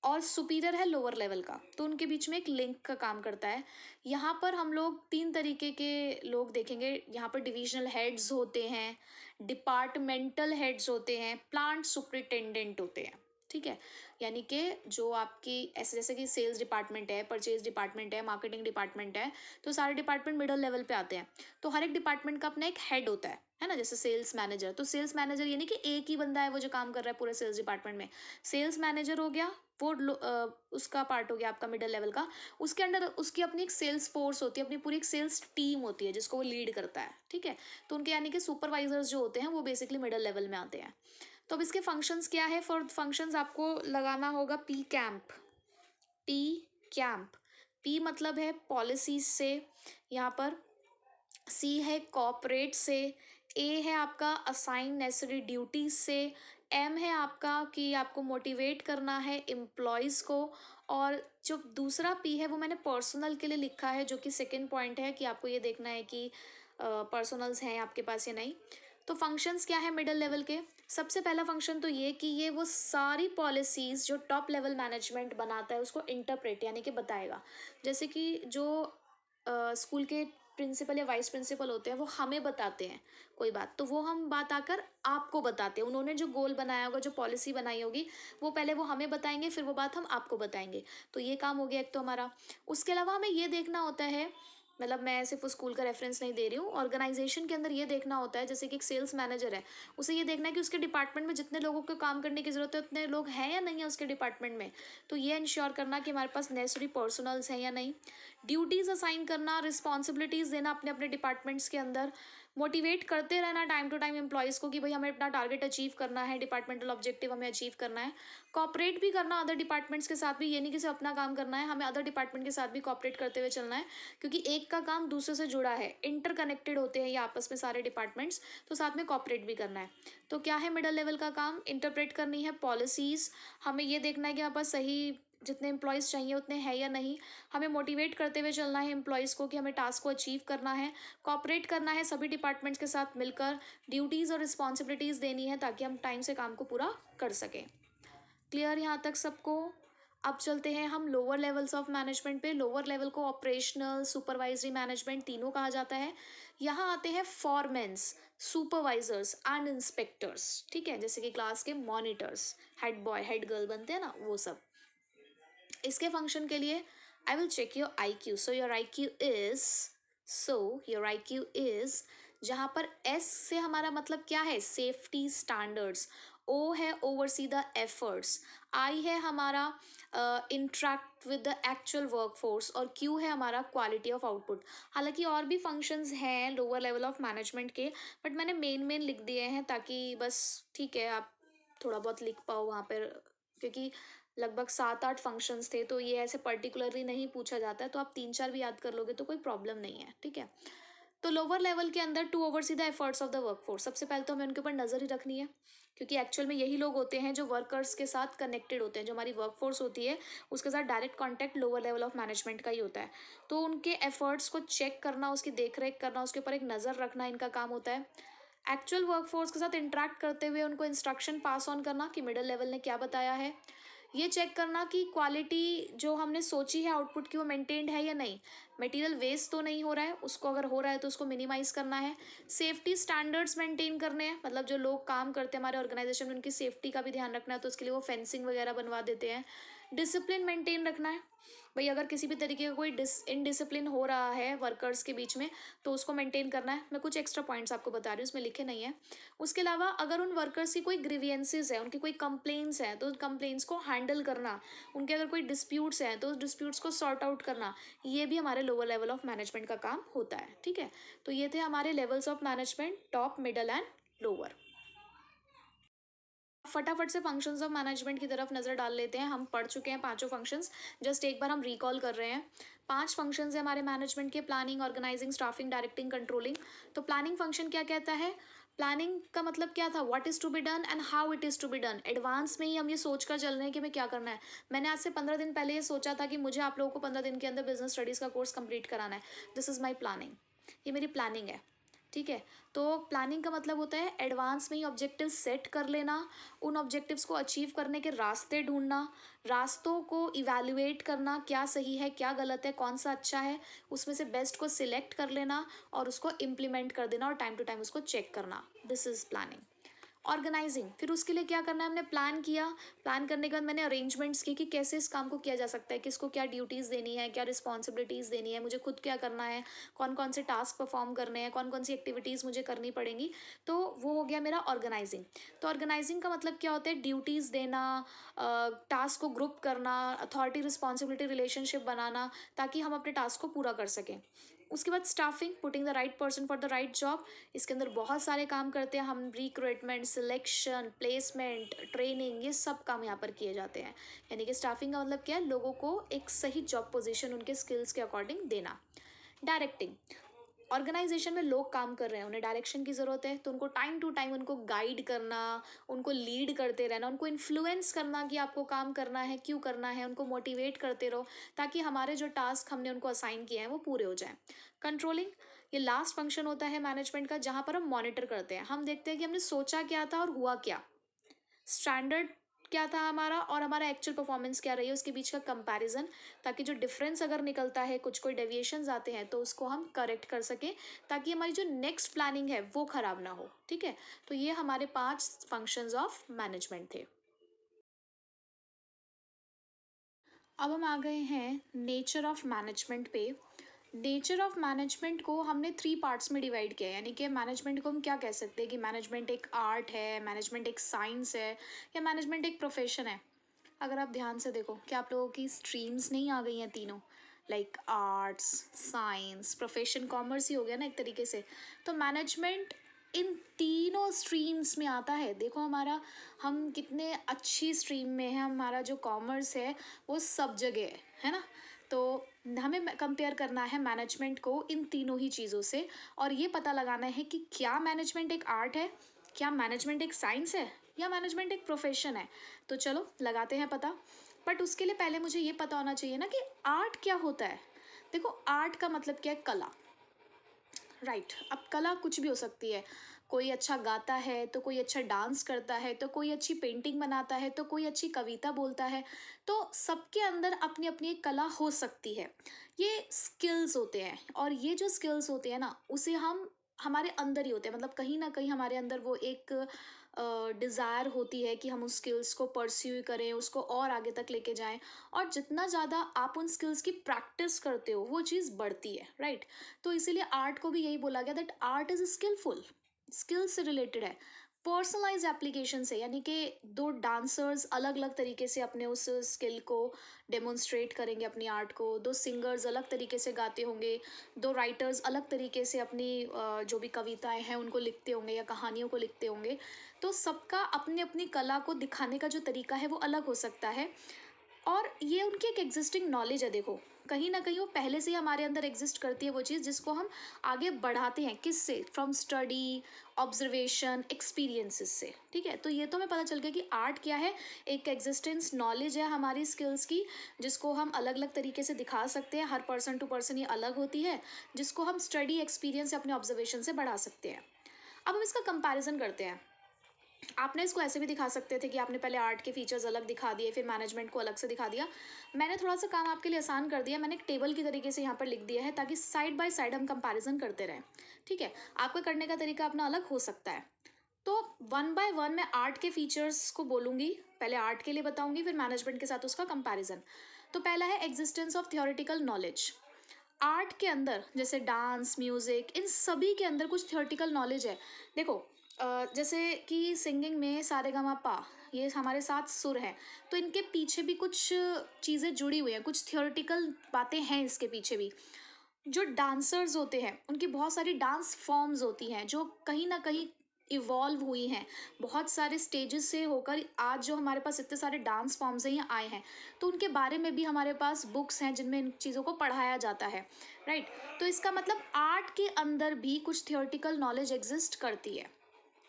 और सुपीरियर है लोअर लेवल का, तो उनके बीच में एक लिंक का काम करता है। यहाँ पर हम लोग तीन तरीके के लोग देखेंगे। यहाँ पर डिविजनल हेड्स होते हैं, डिपार्टमेंटल हेड्स होते हैं, प्लांट सुपरिटेंडेंट होते हैं, ठीक है। यानी कि जो आपकी ऐसे जैसे कि सेल्स डिपार्टमेंट है, परचेज डिपार्टमेंट है, मार्केटिंग डिपार्टमेंट है, तो सारे डिपार्टमेंट मिडल लेवल पे आते हैं। तो हर एक डिपार्टमेंट का अपना एक हेड होता है ना। जैसे सेल्स मैनेजर, तो सेल्स मैनेजर यानी कि एक ही बंदा है वो जो काम कर रहा है पूरे सेल्स डिपार्टमेंट में। सेल्स मैनेजर हो गया वो उसका पार्ट हो गया आपका मिडल लेवल का। उसके अंडर उसकी अपनी एक सेल्स फोर्स होती है, अपनी पूरी एक सेल्स टीम होती है जिसको वो लीड करता है, ठीक है। तो उनके यानी कि सुपरवाइजर्स जो होते हैं वो बेसिकली मिडल लेवल में आते हैं। तो अब इसके फंक्शंस क्या है, फॉर फंक्शंस आपको लगाना होगा P camp. P camp, P मतलब है पॉलिसीज से, यहाँ पर सी है कॉपरेट से, ए है आपका असाइन नेसेसरी ड्यूटीज से, एम है आपका कि आपको मोटिवेट करना है एम्प्लॉयज़ को, और जो दूसरा पी है वो मैंने पर्सनल के लिए लिखा है, जो कि सेकंड पॉइंट है कि आपको ये देखना है कि पर्सनल्स हैं आपके पास या नहीं। तो फंक्शंस क्या है मिडल लेवल के, सबसे पहला फंक्शन तो ये कि ये वो सारी पॉलिसीज़ जो टॉप लेवल मैनेजमेंट बनाता है उसको इंटरप्रेट यानी कि बताएगा। जैसे कि जो स्कूल के प्रिंसिपल या वाइस प्रिंसिपल होते हैं वो हमें बताते हैं कोई बात, तो वो हम बात आकर आपको बताते हैं। उन्होंने जो गोल बनाया होगा, जो पॉलिसी बनाई होगी, वो पहले वो हमें बताएंगे, फिर वो बात हम आपको बताएंगे। तो ये काम हो गया एक तो हमारा। उसके अलावा हमें ये देखना होता है, मतलब मैं सिर्फ उस स्कूल का रेफरेंस नहीं दे रही हूँ, ऑर्गेनाइजेशन के अंदर ये देखना होता है, जैसे कि एक सेल्स मैनेजर है, उसे ये देखना है कि उसके डिपार्टमेंट में जितने लोगों को काम करने की ज़रूरत है उतने लोग हैं या नहीं है उसके डिपार्टमेंट में। तो ये इंश्योर करना कि हमारे पास नेसेसरी पर्सनल्स हैं या नहीं। ड्यूटीज़ असाइन करना, रिस्पॉन्सिबिलिटीज़ देना अपने अपने डिपार्टमेंट्स के अंदर। मोटिवेट करते रहना टाइम टू टाइम एम्प्लॉयज़ को कि भाई हमें अपना टारगेट अचीव करना है, डिपार्टमेंटल ऑब्जेक्टिव हमें अचीव करना है। कॉपरेट भी करना अदर डिपार्टमेंट्स के साथ भी, ये नहीं कि सिर्फ अपना काम करना है, हमें अदर डिपार्टमेंट के साथ भी कॉपरेट करते हुए चलना है, क्योंकि एक का काम दूसरे से जुड़ा है, इंटरकनेक्टेड होते हैं ये आपस में सारे डिपार्टमेंट्स, तो साथ में कॉपरेट भी करना है। तो क्या है मिडल लेवल का काम, इंटरप्रेट करनी है पॉलिसीज़, हमें ये देखना है कि हमारे पास सही जितने एम्प्लॉयज़ चाहिए उतने हैं या नहीं, हमें मोटिवेट करते हुए चलना है एम्प्लॉयज़ को कि हमें टास्क को अचीव करना है, कॉपरेट करना है सभी डिपार्टमेंट्स के साथ मिलकर, ड्यूटीज़ और रिस्पॉन्सिबिलिटीज़ देनी है ताकि हम टाइम से काम को पूरा कर सकें। क्लियर यहाँ तक सबको। अब चलते हैं हम लोअर लेवल्स ऑफ मैनेजमेंट पे। लोअर लेवल को ऑपरेशनल, सुपरवाइजरी मैनेजमेंट तीनों कहा जाता है। यहाँ आते हैं फॉरमेन्स, सुपरवाइजर्स एंड इंस्पेक्टर्स, ठीक है, जैसे कि क्लास के monitors, head boy head girl बनते हैं ना, वो सब। इसके फंक्शन के लिए I will check your IQ। Your I Q is, जहाँ पर S से हमारा मतलब क्या है, सेफ्टी स्टैंडर्ड्स। O है ओवरसी द एफर्ट्स। I है हमारा interact with the actual workforce. और Q है हमारा क्वालिटी ऑफ आउटपुट। हालांकि और भी फंक्शंस हैं लोअर लेवल ऑफ मैनेजमेंट के, बट मैंने मेन लिख दिए हैं ताकि बस, ठीक है, आप थोड़ा बहुत लिख पाओ वहाँ पर, क्योंकि लगभग 7-8 फंक्शंस थे, तो ये ऐसे पर्टिकुलरली नहीं पूछा जाता है, तो आप 3-4 भी याद कर लोगे तो कोई प्रॉब्लम नहीं है, ठीक है। तो लोअर लेवल के अंदर to oversee the efforts of the workforce, सबसे पहले तो हमें उनके ऊपर नज़र ही रखनी है, क्योंकि एक्चुअल में यही लोग होते हैं जो वर्कर्स के साथ कनेक्टेड होते हैं। जो हमारी वर्कफोर्स होती है उसके साथ direct contact lower level of management का ही होता है। तो उनके एफर्ट्स को चेक करना, उसकी देख रेख करना, उसके ऊपर एक नज़र रखना इनका काम होता है। एक्चुअल वर्कफोर्स के साथ इंटरेक्ट करते हुए उनको इंस्ट्रक्शन पास ऑन करना कि मिडिल लेवल ने क्या बताया है। ये चेक करना कि क्वालिटी जो हमने सोची है आउटपुट की वो मेंटेन्ड है या नहीं, मटेरियल वेस्ट तो नहीं हो रहा है, उसको अगर हो रहा है तो उसको मिनिमाइज़ करना है। सेफ्टी स्टैंडर्ड्स मेंटेन करने हैं, मतलब जो लोग काम करते हैं हमारे ऑर्गेनाइजेशन में उनकी सेफ्टी का भी ध्यान रखना है, तो उसके लिए वो फेंसिंग वगैरह बनवा देते हैं। डिसिप्लिन मेंटेन रखना है, भाई अगर किसी भी तरीके का कोई इनडिसिप्लिन हो रहा है वर्कर्स के बीच में तो उसको मेंटेन करना है। मैं कुछ एक्स्ट्रा पॉइंट्स आपको बता रही हूँ, उसमें लिखे नहीं है। उसके अलावा अगर उन वर्कर्स की कोई ग्रीवियंसेस है, उनकी कोई कंप्लेंट्स हैं, तो उन कंप्लेंट्स को हैंडल करना, उनके अगर कोई डिस्प्यूट्स हैं तो उस डिस्प्यूट्स को सॉर्ट आउट करना, ये भी हमारे लोअर लेवल ऑफ मैनेजमेंट का काम होता है, ठीक है। तो ये थे हमारे levels of management, top, middle and lower. फटाफट से फंक्शंस ऑफ मैनेजमेंट की तरफ नज़र डाल लेते हैं। हम पढ़ चुके हैं पांचों फंक्शंस, जस्ट एक बार हम रिकॉल कर रहे हैं। 5 फंक्शंस हैं हमारे मैनेजमेंट के: planning, organizing, staffing, directing, controlling. तो प्लानिंग फंक्शन क्या कहता है? प्लानिंग का मतलब क्या था? What is to be done and how it is to be done. Advance में ही हम ये सोच कर चल रहे हैं कि हमें क्या करना है। मैंने आज से 15 दिन पहले ये सोचा था कि मुझे आप लोगों को 15 दिन के अंदर बिजनेस स्टडीज़ का कोर्स कंप्लीट कराना है। दिस इज़ माई प्लानिंग, ये मेरी प्लानिंग है, ठीक है। तो प्लानिंग का मतलब होता है एडवांस में ही ऑब्जेक्टिव सेट कर लेना, उन ऑब्जेक्टिव्स को अचीव करने के रास्ते ढूंढना, रास्तों को इवैल्यूएट करना, क्या सही है क्या गलत है, कौन सा अच्छा है, उसमें से बेस्ट को सिलेक्ट कर लेना और उसको इम्प्लीमेंट कर देना और टाइम टू टाइम उसको चेक करना। This is planning. ऑर्गेनाइजिंग, फिर उसके लिए क्या करना है, हमने प्लान किया, प्लान करने के बाद मैंने अरेंजमेंट्स किए कि कैसे इस काम को किया जा सकता है, किसको क्या ड्यूटीज़ देनी है, क्या रिस्पॉन्सिबिलिटीज़ देनी है, मुझे खुद क्या करना है, कौन कौन से टास्क परफॉर्म करने हैं, कौन कौन सी एक्टिविटीज़ मुझे करनी पड़ेंगी। तो वो हो गया मेरा ऑर्गेनाइजिंग। तो ऑर्गेनाइजिंग का मतलब क्या होता है? ड्यूटीज़ देना, टास्क को ग्रुप करना, अथॉरिटी रिस्पॉन्सिबिलिटी रिलेशनशिप बनाना, ताकि हम अपने टास्क को पूरा कर सकें। उसके बाद staffing, putting the right person for the right job. इसके अंदर बहुत सारे काम करते हैं हम, रिक्रूटमेंट, सिलेक्शन, प्लेसमेंट, ट्रेनिंग, ये सब काम यहाँ पर किए जाते हैं। यानी कि स्टाफिंग का मतलब क्या है? लोगों को एक सही जॉब पोजीशन उनके स्किल्स के अकॉर्डिंग देना। डायरेक्टिंग, ऑर्गेनाइजेशन में लोग काम कर रहे हैं, उन्हें डायरेक्शन की ज़रूरत है, तो उनको टाइम टू टाइम उनको गाइड करना, उनको लीड करते रहना, उनको इन्फ्लुएंस करना कि आपको काम करना है, क्यों करना है, उनको मोटिवेट करते रहो ताकि हमारे जो टास्क हमने उनको असाइन किए हैं वो पूरे हो जाएं। कंट्रोलिंग, ये लास्ट फंक्शन होता है मैनेजमेंट का, जहाँ पर हम मॉनिटर करते हैं, हम देखते हैं कि हमने सोचा क्या था और हुआ क्या, स्टैंडर्ड क्या था हमारा और हमारा एक्चुअल परफॉर्मेंस क्या रही है, उसके बीच का कंपैरिजन, ताकि जो डिफरेंस अगर निकलता है, कुछ कोई डेविएशंस आते हैं तो उसको हम करेक्ट कर सकें, ताकि हमारी जो नेक्स्ट प्लानिंग है वो ख़राब ना हो, ठीक है। तो ये हमारे 5 फंक्शंस ऑफ मैनेजमेंट थे। अब हम आ गए हैं नेचर ऑफ मैनेजमेंट पे। नेचर ऑफ मैनेजमेंट को हमने 3 पार्ट्स में डिवाइड किया है, यानी कि मैनेजमेंट को हम क्या कह सकते हैं कि मैनेजमेंट एक आर्ट है, मैनेजमेंट एक साइंस है, या मैनेजमेंट एक प्रोफेशन है। अगर आप ध्यान से देखो, क्या आप लोगों की स्ट्रीम्स नहीं आ गई हैं तीनों, like arts, science, profession, commerce ही हो गया ना एक तरीके से। तो मैनेजमेंट इन तीनों स्ट्रीम्स में आता है। देखो हमारा, हम कितने अच्छी स्ट्रीम में है, हमारा जो कॉमर्स है वो सब जगह है ना। तो हमें कंपेयर करना है मैनेजमेंट को इन तीनों ही चीज़ों से, और ये पता लगाना है कि क्या मैनेजमेंट एक आर्ट है, क्या मैनेजमेंट एक साइंस है, या मैनेजमेंट एक प्रोफेशन है। तो चलो लगाते हैं पता। बट उसके लिए पहले मुझे ये पता होना चाहिए ना कि आर्ट क्या होता है। देखो आर्ट का मतलब क्या है? कला, राइट। अब कला कुछ भी हो सकती है, कोई अच्छा गाता है, तो कोई अच्छा डांस करता है, तो कोई अच्छी पेंटिंग बनाता है, तो कोई अच्छी कविता बोलता है। तो सबके अंदर अपनी अपनी एक कला हो सकती है। ये स्किल्स होते हैं, और ये जो स्किल्स होते हैं ना, उसे हम हमारे अंदर ही होते हैं, मतलब कहीं ना कहीं हमारे अंदर वो एक डिज़ायर होती है कि हम उस स्किल्स को परस्यू करें, उसको और आगे तक लेके जाएं। और जितना ज़्यादा आप उन स्किल्स की प्रैक्टिस करते हो, वो चीज़ बढ़ती है, राइट। तो इसीलिए आर्ट को भी यही बोला गया that art is skillful, skill से रिलेटेड है। पर्सनलाइज एप्लीकेशन से, यानी कि दो डांसर्स अलग अलग तरीके से अपने उस स्किल को डेमोन्स्ट्रेट करेंगे, अपनी आर्ट को। दो सिंगर्स अलग तरीके से गाते होंगे, दो राइटर्स अलग तरीके से अपनी जो भी कविताएं हैं उनको लिखते होंगे या कहानियों को लिखते होंगे। तो सबका अपनी अपनी कला को दिखाने का जो तरीका है वो अलग हो सकता है। और ये उनकी एक एग्जिस्टिंग नॉलेज है, देखो कहीं ना कहीं वो पहले से ही हमारे अंदर एग्जिस्ट करती है वो चीज़, जिसको हम आगे बढ़ाते हैं किससे, फ्रॉम स्टडी, ऑब्जर्वेशन, एक्सपीरियंसेस से। ठीक है, तो ये तो हमें पता चल गया कि आर्ट क्या है। एक एग्जिस्टेंस नॉलेज है हमारी स्किल्स की, जिसको हम अलग अलग तरीके से दिखा सकते हैं। हर पर्सन टू पर्सन ये अलग होती है, जिसको हम स्टडी, एक्सपीरियंस या अपने ऑब्जर्वेशन से बढ़ा सकते हैं। अब हम इसका कंपैरिजन करते हैं। आपने इसको ऐसे भी दिखा सकते थे कि आपने पहले आर्ट के फीचर्स अलग दिखा दिए, फिर मैनेजमेंट को अलग से दिखा दिया। मैंने थोड़ा सा काम आपके लिए आसान कर दिया, मैंने एक टेबल की तरीके से यहाँ पर लिख दिया है, ताकि साइड बाय साइड हम कंपैरिजन करते रहें। ठीक है, आपका करने का तरीका अपना अलग हो सकता है। तो वन बाय वन मैं आर्ट के फीचर्स को बोलूँगी, पहले आर्ट के लिए बताऊँगी, फिर मैनेजमेंट के साथ उसका कंपैरिजन। तो पहला है existence of theoretical knowledge. Art के अंदर जैसे डांस, म्यूजिक, इन सभी के अंदर कुछ थियोरेटिकल नॉलेज है। देखो जैसे कि सिंगिंग में सारेगामापा, ये हमारे साथ सुर हैं, तो इनके पीछे भी कुछ चीज़ें जुड़ी हुई हैं, कुछ थियोरेटिकल बातें हैं इसके पीछे भी। जो डांसर्स होते हैं उनकी बहुत सारी डांस फॉर्म्स होती हैं, जो कहीं ना कहीं इवॉल्व हुई हैं, बहुत सारे स्टेजेस से होकर आज जो हमारे पास इतने सारे डांस फॉर्म्स हैं ये आए हैं। तो उनके बारे में भी हमारे पास बुक्स हैं जिनमें इन चीज़ों को पढ़ाया जाता है, राइट। तो इसका मतलब आर्ट के अंदर भी कुछ थियोरेटिकल नॉलेज एग्जिस्ट करती है।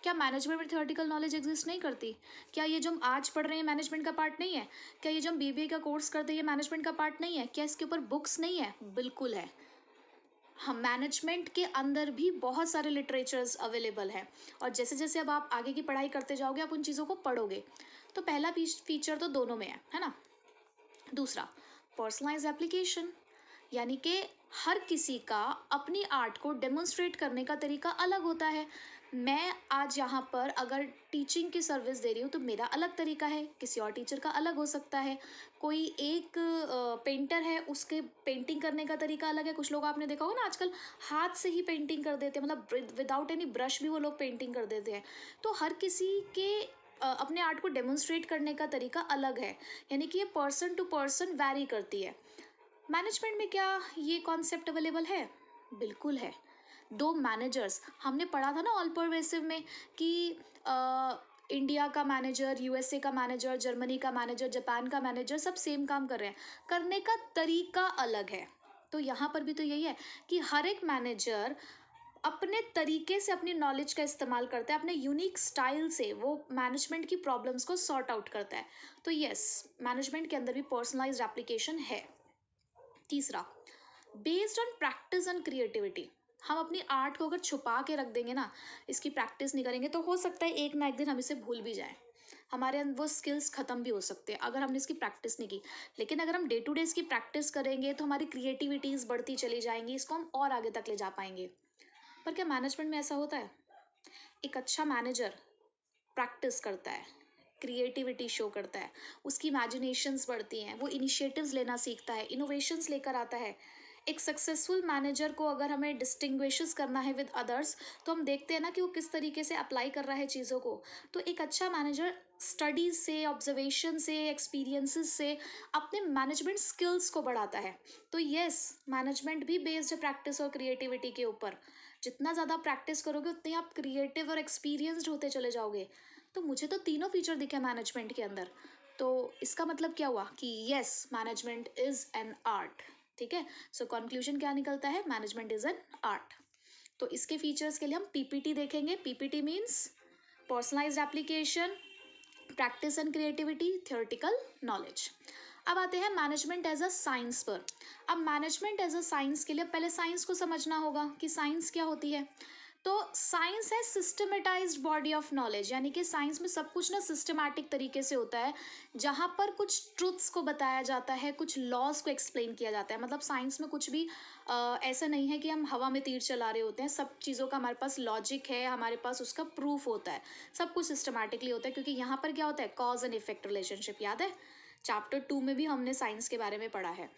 क्या मैनेजमेंट में थियोरेटिकल नॉलेज एग्जिस्ट नहीं करती? क्या ये जो हम आज पढ़ रहे हैं मैनेजमेंट का पार्ट नहीं है? क्या ये जो हम बीबीए का कोर्स करते हैं ये मैनेजमेंट का पार्ट नहीं है? क्या इसके ऊपर बुक्स नहीं है? बिल्कुल है। हाँ, मैनेजमेंट के अंदर भी बहुत सारे लिटरेचर्स अवेलेबल हैं, और जैसे जैसे अब आप आगे की पढ़ाई करते जाओगे आप उन चीज़ों को पढ़ोगे। तो पहला फीचर तो दोनों में है ना। दूसरा, पर्सनलाइज एप्लीकेशन, यानी कि हर किसी का अपनी आर्ट को डेमोन्स्ट्रेट करने का तरीका अलग होता है। मैं आज यहाँ पर अगर टीचिंग की सर्विस दे रही हूँ तो मेरा अलग तरीका है, किसी और टीचर का अलग हो सकता है। कोई एक पेंटर है, उसके पेंटिंग करने का तरीका अलग है। कुछ लोग आपने देखा होगा ना आजकल हाथ से ही पेंटिंग कर देते हैं, मतलब विदाउट एनी ब्रश भी वो लोग पेंटिंग कर देते हैं। तो हर किसी के अपने आर्ट को डेमोन्स्ट्रेट करने का तरीका अलग है, यानी कि ये पर्सन टू पर्सन वैरी करती है। मैनेजमेंट में क्या ये कॉन्सेप्ट अवेलेबल है? बिल्कुल है। दो मैनेजर्स, हमने पढ़ा था ना ऑल परवेसिव में कि इंडिया का मैनेजर, यूएसए का मैनेजर, जर्मनी का मैनेजर, जापान का मैनेजर, सब सेम काम कर रहे हैं, करने का तरीका अलग है। तो यहाँ पर भी तो यही है कि हर एक मैनेजर अपने तरीके से अपनी नॉलेज का इस्तेमाल करता है, अपने यूनिक स्टाइल से वो मैनेजमेंट की प्रॉब्लम्स को सॉर्ट आउट करता है। तो यस, मैनेजमेंट के अंदर भी पर्सनलाइज्ड एप्लीकेशन है। तीसरा, based on practice and creativity. हम अपनी आर्ट को अगर छुपा के रख देंगे ना, इसकी प्रैक्टिस नहीं करेंगे, तो हो सकता है एक ना एक दिन हम इसे भूल भी जाएं, हमारे अंदर वो स्किल्स ख़त्म भी हो सकते हैं अगर हमने इसकी प्रैक्टिस नहीं की। लेकिन अगर हम डे टू डे इसकी प्रैक्टिस करेंगे तो हमारी क्रिएटिविटीज़ बढ़ती चली जाएंगी, इसको हम और आगे तक ले जा पाएंगे। पर क्या मैनेजमेंट में ऐसा होता है? एक अच्छा मैनेजर प्रैक्टिस करता है, क्रिएटिविटी शो करता है, उसकी इमेजिनेशंस बढ़ती हैं, वो इनिशिएटिव्स लेना सीखता है, इनोवेशंस लेकर आता है। एक सक्सेसफुल मैनेजर को अगर हमें डिस्टिंग्विशेस करना है विद अदर्स, तो हम देखते हैं ना कि वो किस तरीके से अप्लाई कर रहा है चीज़ों को। तो एक अच्छा मैनेजर स्टडीज से, ऑब्जर्वेशन से, एक्सपीरियंसेस से अपने मैनेजमेंट स्किल्स को बढ़ाता है। तो यस, मैनेजमेंट भी बेस्ड है प्रैक्टिस और क्रिएटिविटी के ऊपर। जितना ज़्यादा प्रैक्टिस करोगे उतने आप क्रिएटिव और एक्सपीरियंस्ड होते चले जाओगे। तो मुझे तो तीनों फीचर दिखे मैनेजमेंट के अंदर। तो इसका मतलब क्या हुआ कि yes, management is an art. ठीक है, सो कंक्लूजन क्या निकलता है? Management is an art. तो इसके फीचर्स के लिए हम पीपीटी देखेंगे। PPT means personalised application, practice and creativity, theoretical knowledge. अब आते हैं मैनेजमेंट एज अ साइंस पर। अब मैनेजमेंट एज अ साइंस के लिए पहले साइंस को समझना होगा कि साइंस क्या होती है। तो साइंस है सिस्टमेटाइज्ड बॉडी ऑफ नॉलेज, यानी कि साइंस में सब कुछ ना सिस्टमैटिक तरीके से होता है, जहाँ पर कुछ ट्रुथ्स को बताया जाता है, कुछ लॉज को एक्सप्लेन किया जाता है। मतलब साइंस में कुछ भी ऐसा नहीं है कि हम हवा में तीर चला रहे होते हैं। सब चीज़ों का हमारे पास लॉजिक है, हमारे पास उसका प्रूफ होता है, सब कुछ सिस्टमैटिकली होता है। क्योंकि यहाँ पर क्या होता है, कॉज एंड इफेक्ट रिलेशनशिप, याद है चैप्टर 2 में भी हमने साइंस के बारे में पढ़ा है।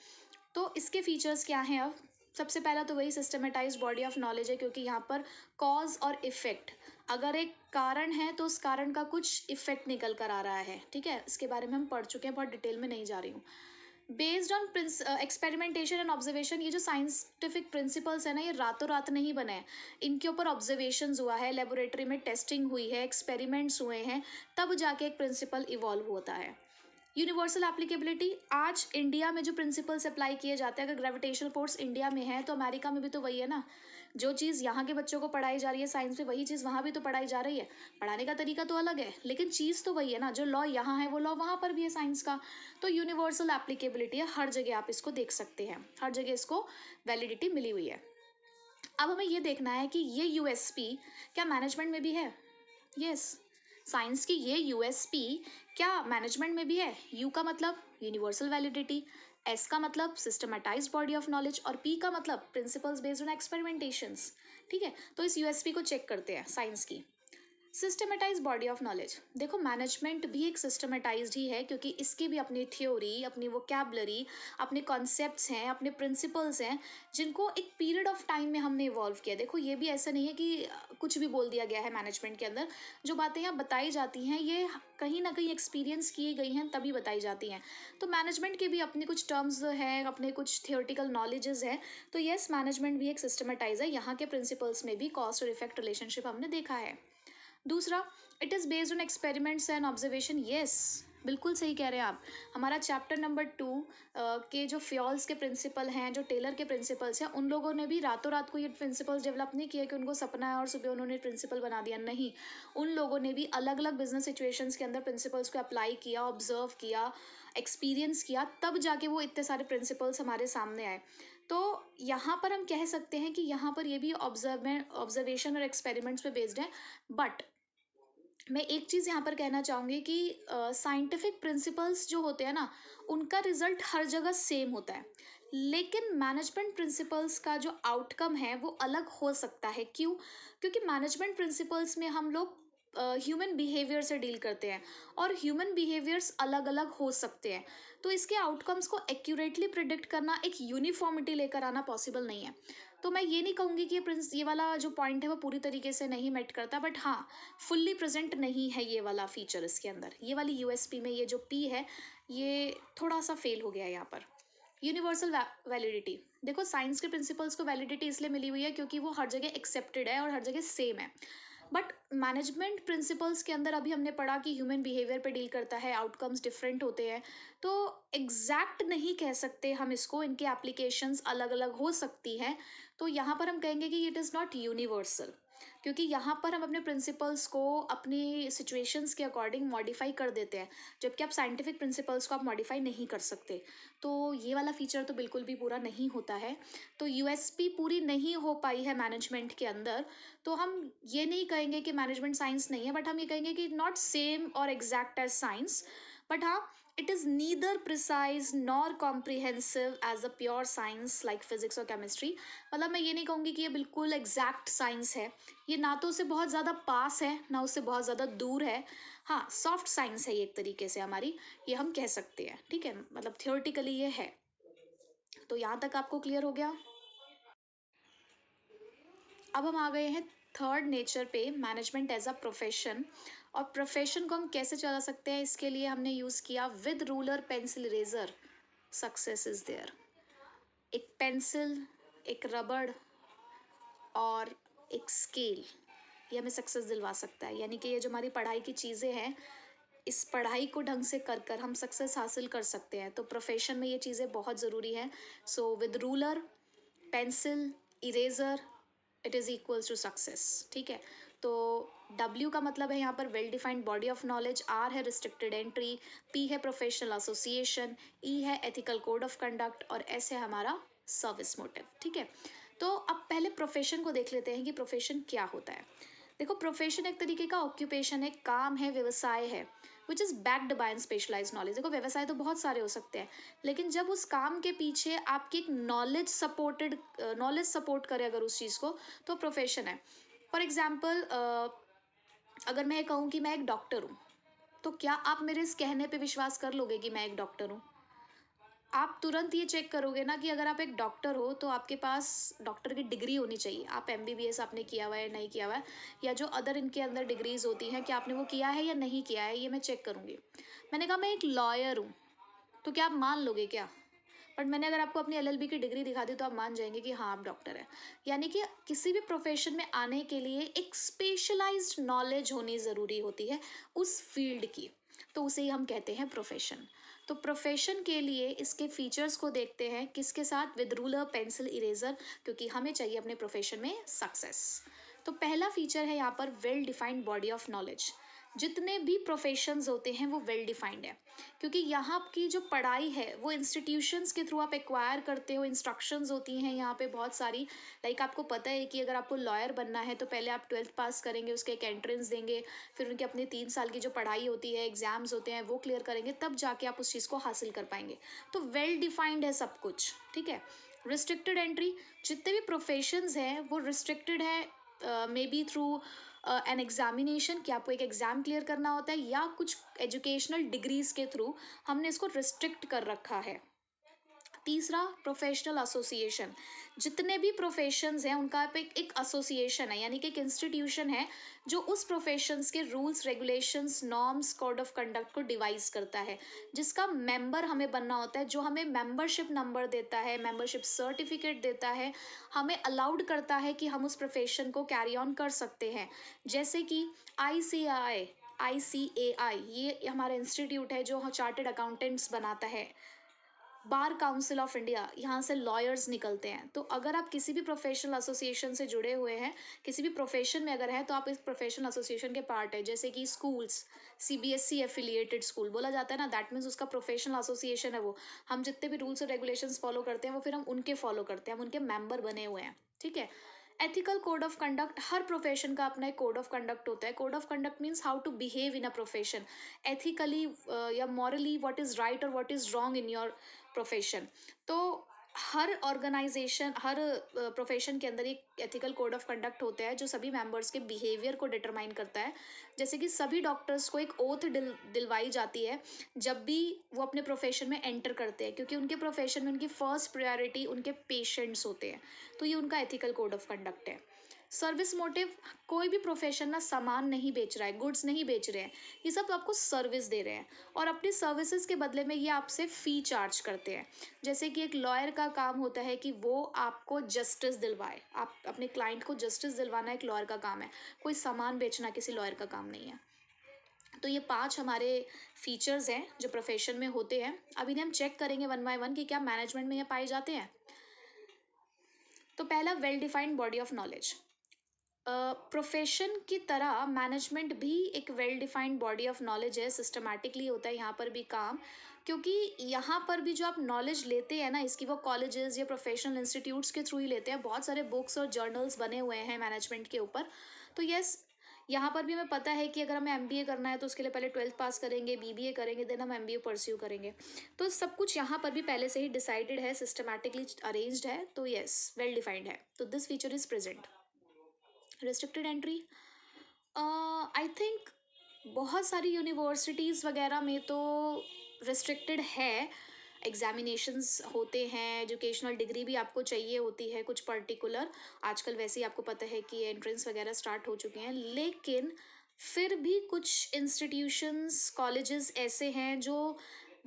तो इसके फीचर्स क्या हैं अब? सबसे पहला तो वही सिस्टमेटाइज्ड बॉडी ऑफ नॉलेज है, क्योंकि यहाँ पर कॉज और इफेक्ट, अगर एक कारण है तो उस कारण का कुछ इफेक्ट निकल कर आ रहा है। ठीक है, इसके बारे में हम पढ़ चुके हैं, बहुत डिटेल में नहीं जा रही हूँ। Based on experimentation and observation, ये जो साइंटिफिक प्रिंसिपल्स है ना, ये रातों रात नहीं बने हैं। इनके ऊपर ऑब्जर्वेशंस हुआ है, लेबोरेटरी में टेस्टिंग हुई है, एक्सपेरिमेंट्स हुए हैं, तब जाके एक प्रिंसिपल इवॉल्व होता है। यूनिवर्सल एप्लीकेबिलिटी, आज इंडिया में जो प्रिंसिपल्स अप्लाई किए जाते हैं, अगर ग्रेविटेशनल फोर्स इंडिया में है तो अमेरिका में भी तो वही है ना। जो चीज़ यहाँ के बच्चों को पढ़ाई जा रही है साइंस में, वही चीज़ वहाँ भी तो पढ़ाई जा रही है। पढ़ाने का तरीका तो अलग है, लेकिन चीज़ तो वही है ना। जो लॉ यहाँ है वो लॉ वहाँ पर भी है साइंस का। तो यूनिवर्सल एप्लीकेबिलिटी है, हर जगह आप इसको देख सकते हैं, हर जगह इसको वैलिडिटी मिली हुई है। अब हमें ये देखना है कि ये यूएसपी क्या मैनेजमेंट में भी है। यस, साइंस की ये यूएसपी क्या मैनेजमेंट में भी है। यू का मतलब यूनिवर्सल वैलिडिटी, एस का मतलब सिस्टमेटाइज्ड बॉडी ऑफ नॉलेज, और पी का मतलब प्रिंसिपल्स बेस्ड ऑन एक्सपेरिमेंटेशंस। ठीक है, तो इस यूएसपी को चेक करते हैं साइंस की। सिस्टमेटाइज बॉडी ऑफ नॉलेज, देखो मैनेजमेंट भी एक सिस्टमेटाइज्ड ही है, क्योंकि इसकी भी अपनी थ्योरी, अपनी वोकैबलरी, अपने कॉन्सेप्ट्स हैं, अपने प्रिंसिपल्स हैं, जिनको एक पीरियड ऑफ टाइम में हमने इवॉल्व किया। देखो ये भी ऐसा नहीं है कि कुछ भी बोल दिया गया है मैनेजमेंट के अंदर। जो बातें यहाँ बताई जाती हैं ये कहीं ना कहीं एक्सपीरियंस की गई हैं तभी बताई जाती हैं। तो मैनेजमेंट के भी अपने कुछ टर्म्स हैं, अपने कुछ थियोरटिकल नॉलेजेस हैं। तो यस, मैनेजमेंट भी एक सिस्टमेटाइज है। यहाँ के प्रिंसिपल्स में भी कॉस्ट और इफेक्ट रिलेशनशिप हमने देखा है। दूसरा, it is based on experiments and observation. Yes, बिल्कुल सही कह रहे हैं आप। हमारा चैप्टर नंबर 2 के जो फ्योल्स के प्रिंसिपल हैं, जो टेलर के प्रिंसिपल्स हैं, उन लोगों ने भी रातों रात को ये प्रिंसिपल्स डेवलप नहीं किया कि उनको सपना है और सुबह उन्होंने प्रिंसिपल बना दिया। नहीं, उन लोगों ने भी अलग अलग बिजनेस सिचुएशंस के अंदर प्रिंसिपल्स को अप्लाई किया, ऑब्जर्व किया, एक्सपीरियंस किया, तब जाके वो इतने सारे प्रिंसिपल्स हमारे सामने आए। तो यहाँ पर हम कह सकते हैं कि यहाँ पर ये भी ऑब्जर्वेशन और एक्सपेरिमेंट्स पे बेस्ड है। बट मैं एक चीज़ यहाँ पर कहना चाहूँगी कि साइंटिफिक प्रिंसिपल्स जो होते हैं ना, उनका रिजल्ट हर जगह सेम होता है, लेकिन मैनेजमेंट प्रिंसिपल्स का जो आउटकम है वो अलग हो सकता है। क्यों? क्योंकि मैनेजमेंट प्रिंसिपल्स में हम लोग ह्यूमन बिहेवियर से डील करते हैं, और ह्यूमन बिहेवियर्स अलग अलग हो सकते हैं। तो इसके आउटकम्स को एक्यूरेटली प्रिडिक्ट करना, एक यूनिफॉर्मिटी लेकर आना पॉसिबल नहीं है। तो मैं ये नहीं कहूँगी कि ये वाला जो पॉइंट है वो पूरी तरीके से नहीं मेट करता, बट हाँ, फुल्ली प्रेजेंट नहीं है ये वाला फीचर इसके अंदर। ये वाली यूएसपी में ये जो पी है, ये थोड़ा सा फेल हो गया है यहाँ पर। यूनिवर्सल वैलिडिटी, देखो साइंस के प्रिंसिपल्स को वैलिडिटी इसलिए मिली हुई है क्योंकि वो हर जगह एक्सेप्टेड है और हर जगह सेम है। बट मैनेजमेंट प्रिंसिपल्स के अंदर अभी हमने पढ़ा कि ह्यूमन बिहेवियर पे डील करता है, आउटकम्स डिफरेंट होते हैं। तो एग्जैक्ट नहीं कह सकते हम इसको, इनके एप्लीकेशंस अलग अलग हो सकती हैं। तो यहाँ पर हम कहेंगे कि इट इज़ नॉट यूनिवर्सल, क्योंकि यहाँ पर हम अपने प्रिंसिपल्स को अपनी सिचुएशंस के अकॉर्डिंग मॉडिफाई कर देते हैं, जबकि आप साइंटिफिक प्रिंसिपल्स को आप मॉडिफाई नहीं कर सकते। तो ये वाला फीचर तो बिल्कुल भी पूरा नहीं होता है। तो यूएसपी पूरी नहीं हो पाई है मैनेजमेंट के अंदर। तो हम ये नहीं कहेंगे कि मैनेजमेंट साइंस नहीं है, बट हम ये कहेंगे कि नॉट सेम और एग्जैक्ट एज साइंस, बट हाँ, it is neither precise nor comprehensive as a pure science like physics और chemistry। मतलब मैं ये नहीं कहूँगी कि ये बिल्कुल एग्जैक्ट साइंस है। ये ना तो उससे बहुत ज़्यादा पास है, ना उससे बहुत ज़्यादा दूर है। हाँ, सॉफ्ट साइंस है ये एक तरीके से हमारी, ये हम कह सकते हैं। ठीक है, मतलब थियोरटिकली ये है। तो यहाँ तक आपको क्लियर हो गया। अब हम आ गए हैं थर्ड नेचर पे, मैनेजमेंट एज अ प्रोफेशन। और प्रोफेशन को हम कैसे चला सकते हैं, इसके लिए हमने यूज़ किया with ruler pencil eraser success is there. एक पेंसिल, एक रबड़ और एक स्केल, ये हमें सक्सेस दिलवा सकता है। यानी कि ये जो हमारी पढ़ाई की चीज़ें हैं, इस पढ़ाई को ढंग से कर कर हम सक्सेस हासिल कर सकते हैं। तो प्रोफेशन में ये चीज़ें बहुत ज़रूरी हैं। So with ruler, pencil, eraser, it is equals to success. ठीक है, तो W का मतलब है यहाँ पर well defined body of knowledge, R है रिस्ट्रिक्टेड एंट्री, P है प्रोफेशनल एसोसिएशन, E है एथिकल कोड ऑफ कंडक्ट, और S है हमारा सर्विस मोटिव। ठीक है, तो अब पहले प्रोफेशन को देख लेते हैं कि प्रोफेशन क्या होता है। देखो, प्रोफेशन एक तरीके का ऑक्यूपेशन है, काम है, व्यवसाय है, which is backed by an specialize knowledge. देखो, व्यवसाय तो बहुत सारे हो सकते हैं, लेकिन जब उस काम के पीछे आपकी एक नॉलेज सपोर्ट करे अगर उस चीज़ को, तो प्रोफेशन है। फॉर एग्जाम्पल, अगर मैं ये कहूँ कि मैं एक डॉक्टर हूँ, तो क्या आप मेरे इस कहने पे विश्वास कर लोगे कि मैं एक डॉक्टर हूँ? आप तुरंत ये चेक करोगे ना कि अगर आप एक डॉक्टर हो तो आपके पास डॉक्टर की डिग्री होनी चाहिए। आप एमबीबीएस आपने किया हुआ है या नहीं किया हुआ है, या जो अदर इनके अंदर डिग्रीज होती हैं, क्या आपने वो किया है या नहीं किया है, ये मैं चेक करूँगी। मैंने कहा मैं एक लॉयर हूँ, तो क्या आप मान लोगे क्या? बट मैंने अगर आपको अपनी एलएलबी की डिग्री दिखा दी तो आप मान जाएंगे कि हाँ, आप डॉक्टर हैं। यानी कि किसी भी प्रोफेशन में आने के लिए एक स्पेशलाइज्ड नॉलेज होनी ज़रूरी होती है उस फील्ड की, तो उसे ही हम कहते हैं प्रोफेशन। तो प्रोफेशन के लिए इसके फीचर्स को देखते हैं, किसके साथ? विद रूलर, पेंसिल, इरेजर, क्योंकि हमें चाहिए अपने प्रोफेशन में सक्सेस। तो पहला फीचर है यहाँ पर well defined body of knowledge. जितने भी प्रोफेशंस होते हैं वो वेल डिफाइंड है, क्योंकि यहाँ की जो पढ़ाई है वो इंस्टीट्यूशंस के थ्रू आप एक्वायर करते हो, इंस्ट्रक्शंस होती हैं यहाँ पे बहुत सारी। लाइक आपको पता है कि अगर आपको लॉयर बनना है तो पहले आप 12th पास करेंगे, उसके एक एंट्रेंस देंगे, फिर उनकी अपनी 3 साल की जो पढ़ाई होती है, एग्जाम्स होते हैं, वो क्लियर करेंगे, तब जाके आप उस चीज़ को हासिल कर पाएंगे। तो वेल डिफाइंड है सब कुछ, ठीक है। रिस्ट्रिक्टेड एंट्री, जितने भी प्रोफेशंस हैं वो रिस्ट्रिक्टेड है, may be through an examination, कि आपको एक एग्ज़ाम क्लियर करना होता है, या कुछ एजुकेशनल डिग्रीज के थ्रू हमने इसको रिस्ट्रिक्ट कर रखा है। तीसरा, प्रोफेशनल एसोसिएशन। जितने भी प्रोफेशंस हैं उनका एक एसोसिएशन है, यानी कि एक इंस्टीट्यूशन है जो उस प्रोफेशंस के rules, regulations, norms, code of conduct को डिवाइस करता है, जिसका मेंबर हमें बनना होता है, जो हमें मेंबरशिप नंबर देता है, मेंबरशिप सर्टिफिकेट देता है, हमें अलाउड करता है कि हम उस प्रोफेशन को कैरी ऑन कर सकते हैं। जैसे कि ICAI ये हमारा इंस्टीट्यूट है जो चार्टेड अकाउंटेंट्स बनाता है। बार काउंसिल ऑफ इंडिया, यहाँ से लॉयर्स निकलते हैं। तो अगर आप किसी भी प्रोफेशनल एसोसिएशन से जुड़े हुए हैं, किसी भी प्रोफेशन में अगर हैं, तो आप इस प्रोफेशनल एसोसिएशन के पार्ट है। जैसे कि स्कूल्स, सीबीएसई एफिलिएटेड स्कूल बोला जाता है ना, दैट मीन्स उसका प्रोफेशनल एसोसिएशन है वो। हम जितने भी रूल्स और रेगुलेशंस फॉलो करते हैं वो फिर हम उनके फॉलो करते हैं, हम उनके मेंबर बने हुए हैं, ठीक है। एथिकल कोड ऑफ कंडक्ट, हर प्रोफेशन का अपना एक कोड ऑफ कंडक्ट होता है। Code of conduct means how to behave in a profession, ethically या मॉरली व्हाट इज़ राइट और what is wrong in your profession. तो हर ऑर्गेनाइजेशन, हर प्रोफेशन के अंदर एक एथिकल कोड ऑफ कंडक्ट होता है जो सभी मेंबर्स के बिहेवियर को डिटरमाइन करता है। जैसे कि सभी डॉक्टर्स को एक ओथ दिलवाई जाती है जब भी वो अपने प्रोफेशन में एंटर करते हैं, क्योंकि उनके प्रोफेशन में उनकी फर्स्ट प्रायोरिटी उनके पेशेंट्स होते हैं। तो ये उनका एथिकल कोड ऑफ कंडक्ट है। सर्विस मोटिव, कोई भी प्रोफेशन ना सामान नहीं बेच रहा है, गुड्स नहीं बेच रहे हैं, ये सब आपको सर्विस दे रहे हैं, और अपनी सर्विसेज के बदले में ये आपसे फ़ी चार्ज करते हैं। जैसे कि एक लॉयर का काम होता है कि वो आपको जस्टिस दिलवाए, आप अपने क्लाइंट को जस्टिस दिलवाना एक लॉयर का काम है, कोई सामान बेचना किसी लॉयर का काम नहीं है। तो ये 5 हमारे फीचर्स हैं जो प्रोफेशन में होते हैं। अब इन्हें हम चेक करेंगे वन बाय वन कि क्या मैनेजमेंट में ये पाए जाते हैं। तो पहला, well defined body of knowledge. Profession की तरह मैनेजमेंट भी एक well defined body of knowledge है, सिस्टमैटिकली होता है यहाँ पर भी काम, क्योंकि यहाँ पर भी जो आप नॉलेज लेते हैं ना, इसकी वो कॉलेजेस या प्रोफेशनल इंस्टीट्यूट्स के थ्रू ही लेते हैं। बहुत सारे बुक्स और जर्नल्स बने हुए हैं मैनेजमेंट के ऊपर। तो यस, यहाँ पर भी हमें पता है कि अगर हमें एमबीए करना है तो उसके लिए पहले 12th पास करेंगे, बीबीए करेंगे, देन हम एमबीए परस्यू करेंगे। तो सब कुछ यहाँ पर भी पहले से ही डिसाइडेड है, सिस्टमैटिकली अरेंज्ड है। तो यस, वेल डिफाइंड है, तो this feature is present. Restricted entry, I think बहुत सारी यूनिवर्सिटीज़ वगैरह में तो रिस्ट्रिक्टेड है। एग्जामिनेशंस होते हैं, एजुकेशनल डिग्री भी आपको चाहिए होती है कुछ पर्टिकुलर। आजकल वैसे ही आपको पता है कि एंट्रेंस वगैरह स्टार्ट हो चुके हैं, लेकिन फिर भी कुछ इंस्टीट्यूशंस, कॉलेजेस ऐसे हैं जो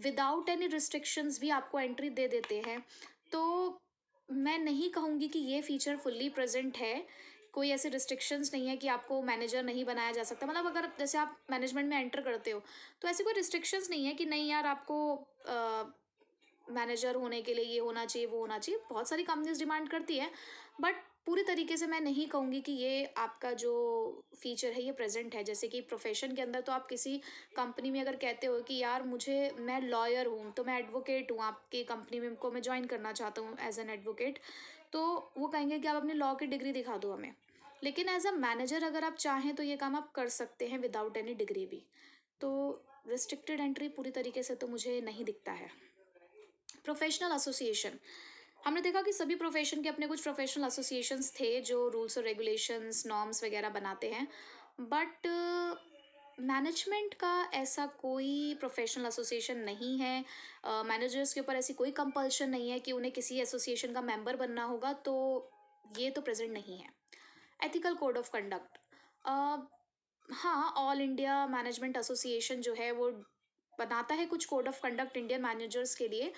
विदाउट एनी रिस्ट्रिक्शंस भी आपको एंट्री दे देते हैं। तो मैं नहीं कहूँगी कि ये फीचर फुल्ली प्रेजेंट है। कोई ऐसे रिस्ट्रिक्शंस नहीं है कि आपको मैनेजर नहीं बनाया जा सकता। मतलब अगर जैसे आप मैनेजमेंट में एंटर करते हो तो ऐसी कोई रिस्ट्रिक्शंस नहीं है कि नहीं यार, आपको मैनेजर होने के लिए ये होना चाहिए, वो होना चाहिए। बहुत सारी कंपनीज डिमांड करती है, बट पूरी तरीके से मैं नहीं कहूँगी कि ये आपका जो फीचर है ये प्रेजेंट है। जैसे कि प्रोफेशन के अंदर तो आप किसी कंपनी में अगर कहते हो कि यार मुझे मैं लॉयर हूँ, तो मैं एडवोकेट हूँ, आपकी कंपनी में को मैं ज्वाइन करना चाहता हूँ एज एन एडवोकेट, तो वो कहेंगे कि आप अपनी लॉ की डिग्री दिखा दो हमें। लेकिन एज अ मैनेजर अगर आप चाहें तो ये काम आप कर सकते हैं विदाउट एनी डिग्री भी। तो रिस्ट्रिक्टेड एंट्री पूरी तरीके से तो मुझे नहीं दिखता है। प्रोफेशनल एसोसिएशन, हमने देखा कि सभी प्रोफेशन के अपने कुछ प्रोफेशनल एसोसिएशंस थे जो रूल्स और रेगुलेशंस नॉर्म्स वगैरह बनाते हैं, बट मैनेजमेंट का ऐसा कोई प्रोफेशनल एसोसिएशन नहीं है। मैनेजर्स के ऊपर ऐसी कोई कंपल्शन नहीं है कि उन्हें किसी एसोसिएशन का मेंबर बनना होगा, तो ये तो प्रेजेंट नहीं है। एथिकल कोड ऑफ कंडक्ट, हाँ, ऑल इंडिया मैनेजमेंट एसोसिएशन जो है वो बनाता है कुछ code of conduct Indian managers के लिए,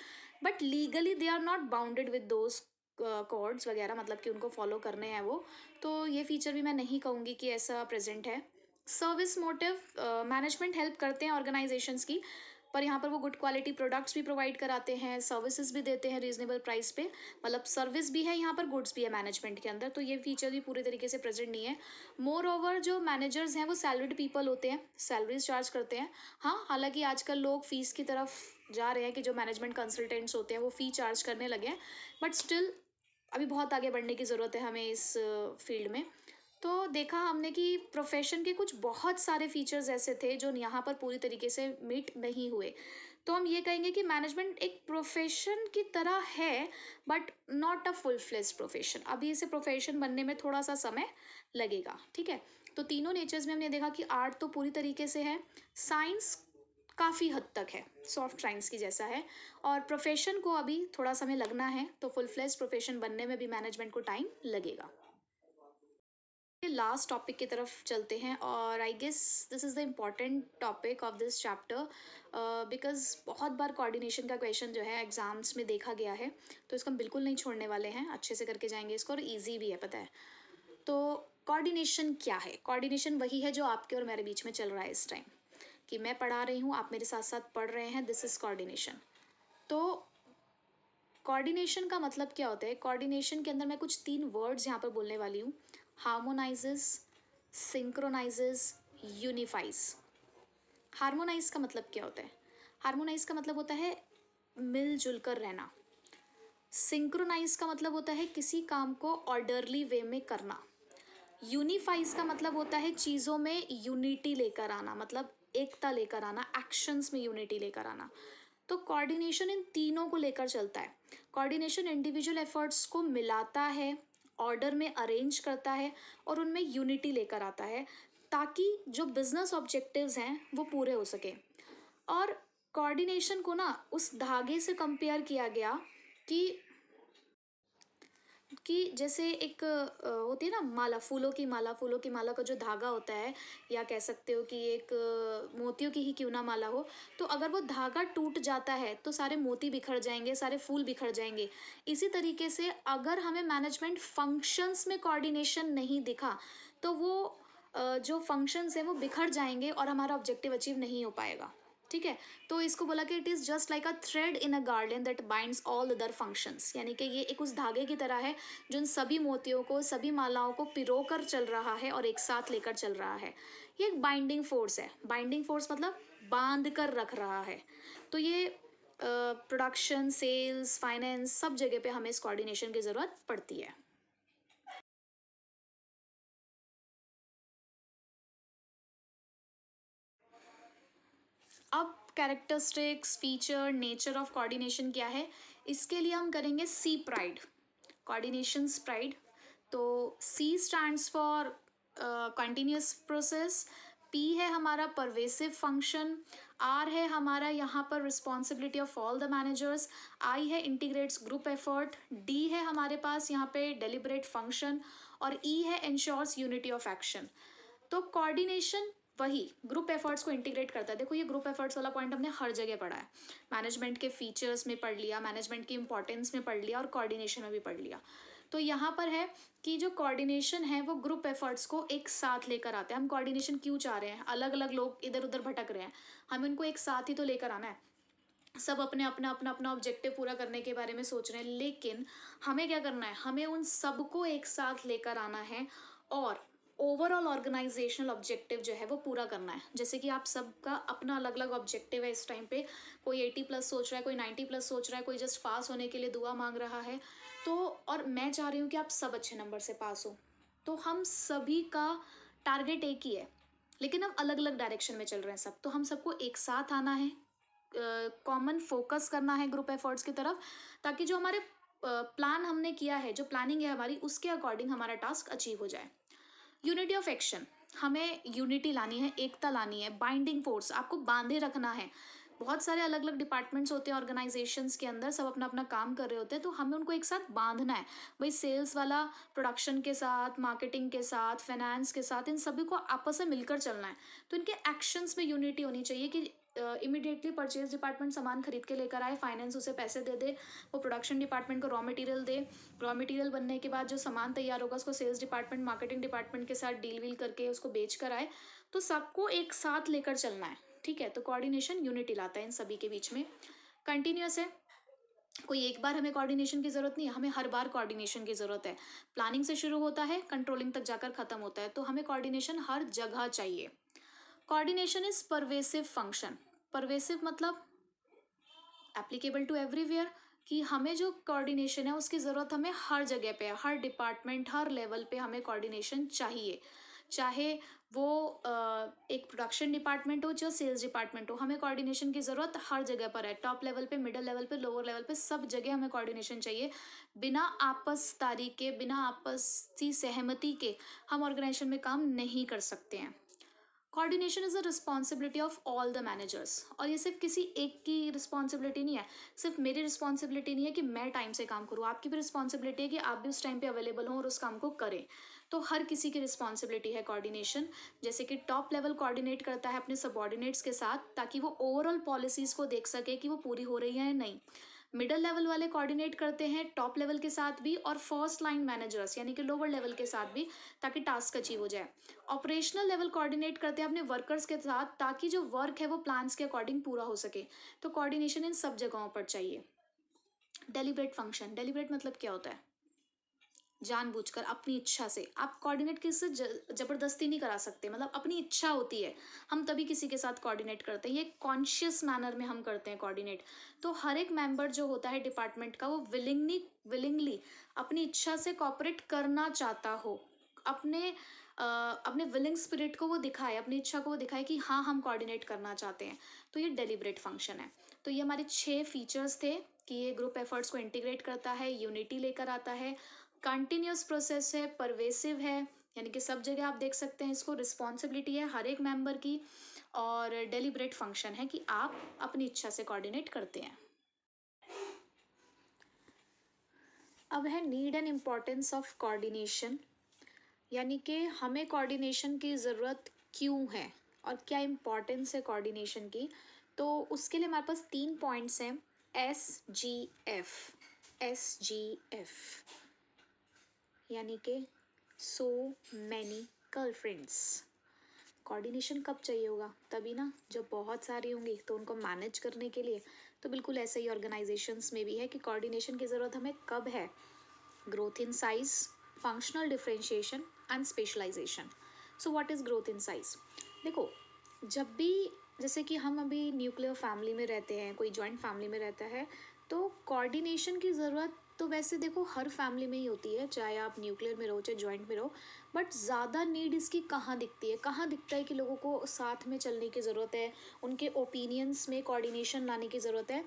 but legally they are not bounded with those codes वगैरह, मतलब कि उनको फॉलो करने हैं वो। तो ये फीचर भी मैं नहीं कहूँगी कि ऐसा प्रेजेंट है। सर्विस मोटिव, मैनेजमेंट हेल्प करते हैं ऑर्गेनाइजेशंस की, पर यहाँ पर वो गुड क्वालिटी प्रोडक्ट्स भी प्रोवाइड कराते हैं, सर्विसेज भी देते हैं रीजनेबल प्राइस पे, मतलब सर्विस भी है यहाँ पर, गुड्स भी है मैनेजमेंट के अंदर, तो ये फीचर भी पूरी तरीके से प्रेजेंट नहीं है। मोर ओवर जो मैनेजर्स हैं वो सैलरीड पीपल होते हैं, सैलरीज चार्ज करते हैं। हाँ, हालांकि आजकल लोग फीस की तरफ जा रहे हैं कि जो मैनेजमेंट कंसल्टेंट्स होते हैं वो फ़ी चार्ज करने लगे हैं, बट स्टिल अभी बहुत आगे बढ़ने की ज़रूरत है हमें इस फील्ड में। तो देखा हमने कि प्रोफेशन के कुछ बहुत सारे फीचर्स ऐसे थे जो यहाँ पर पूरी तरीके से मीट नहीं हुए। तो हम ये कहेंगे कि मैनेजमेंट एक प्रोफेशन की तरह है, but not a full fledged profession. अभी इसे प्रोफेशन बनने में थोड़ा सा समय लगेगा, ठीक है। तो तीनों नेचर्स में हमने देखा कि आर्ट तो पूरी तरीके से है, साइंस काफ़ी हद तक है, सॉफ्ट साइंस की जैसा है, और प्रोफेशन को अभी थोड़ा समय लगना है, तो फुल फ्लेज्ड प्रोफेशन बनने में भी मैनेजमेंट को टाइम लगेगा। लास्ट टॉपिक की तरफ चलते हैं, और I guess this is the important topic of this chapter, because बहुत बार कोऑर्डिनेशन का क्वेश्चन जो है एग्जाम्स में देखा गया है, तो इसको हम बिल्कुल नहीं छोड़ने वाले हैं, अच्छे से करके जाएंगे इसको, और ईजी भी है पता है। तो कोऑर्डिनेशन क्या है? कोऑर्डिनेशन वही है जो आपके और मेरे बीच में चल रहा है इस टाइम, कि मैं पढ़ा रही हूँ, आप मेरे साथ साथ पढ़ रहे हैं, दिस इज़ कोऑर्डिनेशन। तो कोऑर्डिनेशन का मतलब क्या होता है? कोऑर्डिनेशन के अंदर मैं कुछ 3 वर्ड्स यहाँ पर बोलने वाली हूँ, हार्मोनाइजेस, सिंक्रोनाइजेस, यूनिफाइज। हार्मोनाइज का मतलब क्या होता है? हार्मोनाइज का मतलब होता है मिलजुल कर रहना। सिंक्रोनाइज का मतलब होता है किसी काम को ऑर्डरली वे में करना। यूनिफाइज का मतलब होता है चीज़ों में यूनिटी लेकर आना, मतलब एकता लेकर आना, एक्शंस में यूनिटी लेकर आना। तो कोऑर्डिनेशन इन तीनों को लेकर चलता है। कोऑर्डिनेशन इंडिविजुअल एफर्ट्स को मिलाता है, ऑर्डर में अरेंज करता है, और उनमें यूनिटी लेकर आता है, ताकि जो बिजनेस ऑब्जेक्टिव्स हैं वो पूरे हो सके। और कोऑर्डिनेशन को ना उस धागे से कंपेयर किया गया कि जैसे एक होती है ना माला, फूलों की माला, फूलों की माला का जो धागा होता है, या कह सकते हो कि एक मोतियों की ही क्यों ना माला हो, तो अगर वो धागा टूट जाता है तो सारे मोती बिखर जाएंगे, सारे फूल बिखर जाएंगे। इसी तरीके से अगर हमें मैनेजमेंट फंक्शंस में कोऑर्डिनेशन नहीं दिखा, तो वो जो फंक्शंस हैं वो बिखर जाएंगे और हमारा ऑब्जेक्टिव अचीव नहीं हो पाएगा, ठीक है। तो इसको बोला कि it is just like a thread in a garden that binds all other functions, यानी कि ये एक उस धागे की तरह है जो इन सभी मोतियों को, सभी मालाओं को पिरो कर चल रहा है और एक साथ लेकर चल रहा है। ये एक बाइंडिंग फोर्स है। बाइंडिंग फोर्स मतलब बांध कर रख रहा है। तो ये प्रोडक्शन, सेल्स, फाइनेंस, सब जगह पे हमें इस कोऑर्डिनेशन की ज़रूरत पड़ती है। अब characteristics, feature, nature of coordination क्या है, इसके लिए हम करेंगे सी प्राइड, कोऑर्डिनेशन प्राइड। तो C stands for continuous process, P है हमारा परवेसिव फंक्शन, आर है हमारा यहाँ पर responsibility of all the managers, I है इंटीग्रेट्स ग्रुप एफर्ट, डी है हमारे पास यहाँ पे डेलिबरेट फंक्शन, और ई है इंश्योर्स यूनिटी ऑफ एक्शन। तो कोऑर्डिनेशन वही ग्रुप एफर्ट्स को इंटीग्रेट करता है। देखो ये ग्रुप एफर्ट्स वाला पॉइंट हमने हर जगह पढ़ा है, मैनेजमेंट के फीचर्स में पढ़ लिया, मैनेजमेंट की इंपॉर्टेंस में पढ़ लिया, और कोऑर्डिनेशन में भी पढ़ लिया। तो यहाँ पर है कि जो कोऑर्डिनेशन है वो ग्रुप एफर्ट्स को एक साथ लेकर आते हैं। हम कोऑर्डिनेशन क्यों चाह रहे हैं? अलग अलग लोग इधर उधर भटक रहे हैं, हमें उनको एक साथ ही तो लेकर आना है। सब अपने अपना अपना अपना ऑब्जेक्टिव पूरा करने के बारे में सोच रहे हैं, लेकिन हमें क्या करना है, हमें उन सबको एक साथ लेकर आना है और ओवरऑल ऑर्गेनाइजेशनल ऑब्जेक्टिव जो है वो पूरा करना है। जैसे कि आप सबका अपना अलग अलग ऑब्जेक्टिव है इस टाइम पे, कोई 80+ सोच रहा है, कोई 90+ सोच रहा है, कोई जस्ट पास होने के लिए दुआ मांग रहा है। तो और मैं चाह रही हूँ कि आप सब अच्छे नंबर से पास हो। तो हम सभी का टारगेट एक ही है, लेकिन हम अलग अलग डायरेक्शन में चल रहे हैं सब। तो हम सबको एक साथ आना है, कॉमन फोकस करना है ग्रुप एफर्ट्स की तरफ, ताकि जो हमारे प्लान हमने किया है, जो प्लानिंग है हमारी, उसके अकॉर्डिंग हमारा टास्क अचीव हो जाए। यूनिटी ऑफ एक्शन, हमें यूनिटी लानी है, एकता लानी है, बाइंडिंग फोर्स, आपको बांधे रखना है। बहुत सारे अलग अलग डिपार्टमेंट्स होते हैं ऑर्गेनाइजेशंस के अंदर, सब अपना अपना काम कर रहे होते हैं, तो हमें उनको एक साथ बांधना है। भाई सेल्स वाला प्रोडक्शन के साथ, मार्केटिंग के साथ, फाइनेंस के साथ, इन सभी को आपस में मिलकर चलना है। तो इनके एक्शंस में यूनिटी होनी चाहिए कि इमिडिएटली परचेज डिपार्टमेंट सामान खरीद के लेकर आए, फाइनेंस उसे पैसे दे दे, वो प्रोडक्शन डिपार्टमेंट को रॉ मटेरियल दे, रॉ मटेरियल बनने के बाद जो सामान तैयार होगा उसको सेल्स डिपार्टमेंट, मार्केटिंग डिपार्टमेंट के साथ डील वील करके उसको बेच कर आए। तो सबको एक साथ लेकर चलना है, ठीक है। तो कोऑर्डिनेशन यूनिटी लाता है इन सभी के बीच में, कंटिन्यूस है। कोई एक बार हमें कोऑर्डिनेशन की ज़रूरत नहीं है, हमें हर बार कोऑर्डिनेशन की ज़रूरत है। प्लानिंग से शुरू होता है, कंट्रोलिंग तक जाकर ख़त्म होता है, तो हमें कोऑर्डिनेशन हर जगह चाहिए। Coordination is pervasive function. Pervasive मतलब एप्लीकेबल टू एवरीवेयर, कि हमें जो कोऑर्डिनेशन है उसकी ज़रूरत हमें हर जगह पे है, हर डिपार्टमेंट, हर लेवल पे हमें कोऑर्डिनेशन चाहिए। चाहे वो एक प्रोडक्शन डिपार्टमेंट हो, जो सेल्स डिपार्टमेंट हो, हमें कोऑर्डिनेशन की ज़रूरत हर जगह पर है। टॉप लेवल पे, मिडिल लेवल पे, लोअर लेवल पे, सब जगह हमें कोऑर्डिनेशन चाहिए। बिना आपसदारी के, बिना आपसी सहमति के हम ऑर्गेनाइजेशन में काम नहीं कर सकते हैं। Coordination is a responsibility of all the managers, और ये सिर्फ किसी एक की रिस्पॉन्सिबिलिटी नहीं है, सिर्फ मेरी रिस्पॉन्सिबिलिटी नहीं है कि मैं टाइम से काम करूँ, आपकी भी रिस्पॉन्सिबिलिटी है कि आप भी उस टाइम पे अवेलेबल हों और उस काम को करें। तो हर किसी की रिस्पॉन्सिबिलिटी है कोऑर्डिनेशन। जैसे कि टॉप लेवल कोऑर्डिनेट करता है अपने सबऑर्डिनेट्स के साथ, ताकि वो ओवरऑल पॉलिसीज़ को देख सके कि वो पूरी हो रही हैं या नहीं। मिडल लेवल वाले कोऑर्डिनेट करते हैं टॉप लेवल के साथ भी, और फर्स्ट लाइन मैनेजर्स यानी कि लोअर लेवल के साथ भी, ताकि टास्क अचीव हो जाए। ऑपरेशनल लेवल कोऑर्डिनेट करते हैं अपने वर्कर्स के साथ, ताकि जो वर्क है वो प्लान्स के अकॉर्डिंग पूरा हो सके। तो कोऑर्डिनेशन इन सब जगहों पर चाहिए। डेलिब्रेट फंक्शन, डेलिब्रेट मतलब क्या होता है, जानबूझकर अपनी इच्छा से। आप कोऑर्डिनेट किसी से जबरदस्ती नहीं करा सकते, मतलब अपनी इच्छा होती है, हम तभी किसी के साथ कोऑर्डिनेट करते हैं, ये कॉन्शियस मैनर में हम करते हैं कोऑर्डिनेट। तो हर एक मेंबर जो होता है डिपार्टमेंट का, वो विलिंगली अपनी इच्छा से कोऑपरेट करना चाहता हो, अपने अपने विलिंग स्पिरिट को वो दिखाए, अपनी इच्छा को वो दिखाए कि हाँ हम कोऑर्डिनेट करना चाहते हैं। तो ये डेलिब्रेट फंक्शन है। तो ये हमारे 6 फीचर्स थे कि ये ग्रुप एफर्ट्स को इंटीग्रेट करता है, यूनिटी लेकर आता है, कंटिन्यूस प्रोसेस है, परवेसिव है, यानी कि सब जगह आप देख सकते हैं इसको, रिस्पॉन्सिबिलिटी है हर एक मेंबर की, और डेलिब्रेट फंक्शन है कि आप अपनी इच्छा से कोऑर्डिनेट करते हैं। अब है need and importance of coordination, यानी कि हमें कोऑर्डिनेशन की ज़रूरत क्यों है और क्या इम्पोर्टेंस है कोऑर्डिनेशन की। तो उसके लिए हमारे पास 3 पॉइंट्स हैं। SGF यानी कि सो मैनी गर्लफ्रेंड्स। कोऑर्डिनेशन कब चाहिए होगा, तभी ना जब बहुत सारी होंगी तो उनको मैनेज करने के लिए। तो बिल्कुल ऐसे ही ऑर्गेनाइजेशंस में भी है कि कोऑर्डिनेशन की ज़रूरत हमें कब है, growth in size, functional differentiation and specialization. So what is growth in size. देखो, जब भी जैसे कि हम अभी न्यूक्लियर फैमिली में रहते हैं, कोई जॉइंट फैमिली में रहता है, तो कोऑर्डिनेशन की ज़रूरत तो वैसे देखो हर फैमिली में ही होती है, चाहे आप न्यूक्लियर में रहो चाहे जॉइंट में रहो। बट ज़्यादा नीड इसकी कहाँ दिखती है, कहाँ दिखता है कि लोगों को साथ में चलने की ज़रूरत है, उनके ओपिनियंस में कोऑर्डिनेशन लाने की ज़रूरत है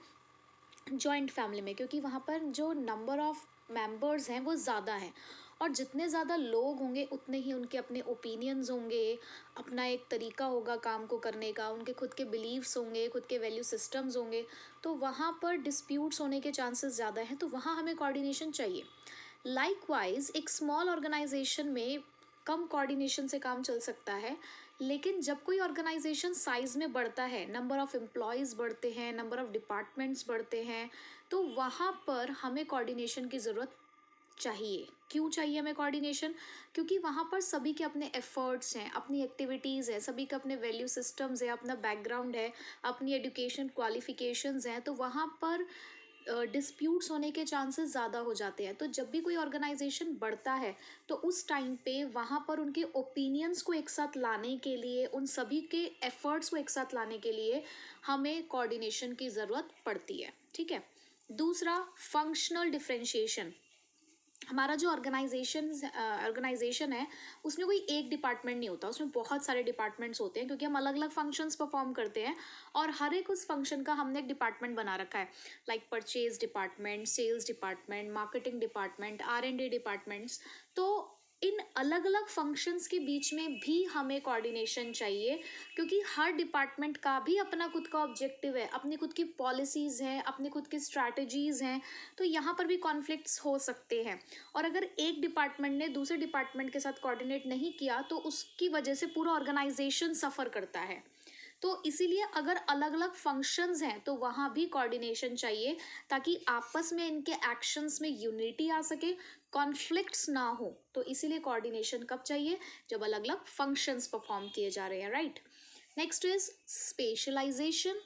जॉइंट फैमिली में, क्योंकि वहाँ पर जो नंबर ऑफ़ मेंबर्स हैं वो ज़्यादा हैं, और जितने ज़्यादा लोग होंगे उतने ही उनके अपने ओपिनियंस होंगे, अपना एक तरीका होगा काम को करने का, उनके खुद के बिलीव्स होंगे, खुद के वैल्यू सिस्टम्स होंगे। तो वहाँ पर डिस्प्यूट्स होने के चांसेस ज़्यादा हैं, तो वहाँ हमें कोऑर्डिनेशन चाहिए। लाइकवाइज एक स्मॉल ऑर्गेनाइजेशन में कम कोऑर्डिनेशन से काम चल सकता है, लेकिन जब कोई ऑर्गेनाइजेशन साइज में बढ़ता है, नंबर ऑफ़ एम्प्लॉयज़ बढ़ते हैं, नंबर ऑफ़ डिपार्टमेंट्स बढ़ते हैं, तो वहाँ पर हमें कोऑर्डिनेशन की ज़रूरत चाहिए। क्यों चाहिए हमें कोऑर्डिनेशन? क्योंकि वहाँ पर सभी के अपने एफर्ट्स हैं, अपनी एक्टिविटीज़ हैं, सभी के अपने वैल्यू सिस्टम्स हैं, अपना बैकग्राउंड है, अपनी एजुकेशन क्वालिफिकेशंस हैं, तो वहाँ पर डिस्प्यूट्स होने के चांसेस ज़्यादा हो जाते हैं। तो जब भी कोई ऑर्गेनाइजेशन बढ़ता है तो उस टाइम पे वहाँ पर उनके ओपिनियंस को एक साथ लाने के लिए, उन सभी के एफर्ट्स को एक साथ लाने के लिए हमें कोऑर्डिनेशन की ज़रूरत पड़ती है। ठीक है। दूसरा, फंक्शनल डिफरेंशिएशन। हमारा जो ऑर्गेनाइजेशन है उसमें कोई एक डिपार्टमेंट नहीं होता, उसमें बहुत सारे डिपार्टमेंट्स होते हैं, क्योंकि हम अलग अलग फंक्शंस परफॉर्म करते हैं और हर एक उस फंक्शन का हमने एक डिपार्टमेंट बना रखा है, like purchase department, sales department, marketing department, R&D departments. तो इन अलग अलग फंक्शंस के बीच में भी हमें कोऑर्डिनेशन चाहिए, क्योंकि हर डिपार्टमेंट का भी अपना खुद का ऑब्जेक्टिव है, अपनी खुद की पॉलिसीज़ हैं, अपनी खुद की स्ट्रैटेजीज़ हैं। तो यहाँ पर भी कॉन्फ्लिक्ट्स हो सकते हैं, और अगर एक डिपार्टमेंट ने दूसरे डिपार्टमेंट के साथ कोऑर्डिनेट नहीं किया तो उसकी वजह से पूरा ऑर्गेनाइजेशन सफ़र करता है। तो इसीलिए अगर अलग अलग फंक्शंस हैं तो वहाँ भी कोऑर्डिनेशन चाहिए, ताकि आपस में इनके एक्शंस में यूनिटी आ सके, कॉन्फ्लिक्ट्स ना हो। तो इसीलिए कोऑर्डिनेशन कब चाहिए? जब अलग अलग फंक्शंस परफॉर्म किए जा रहे हैं, राइट। Next is specialisation.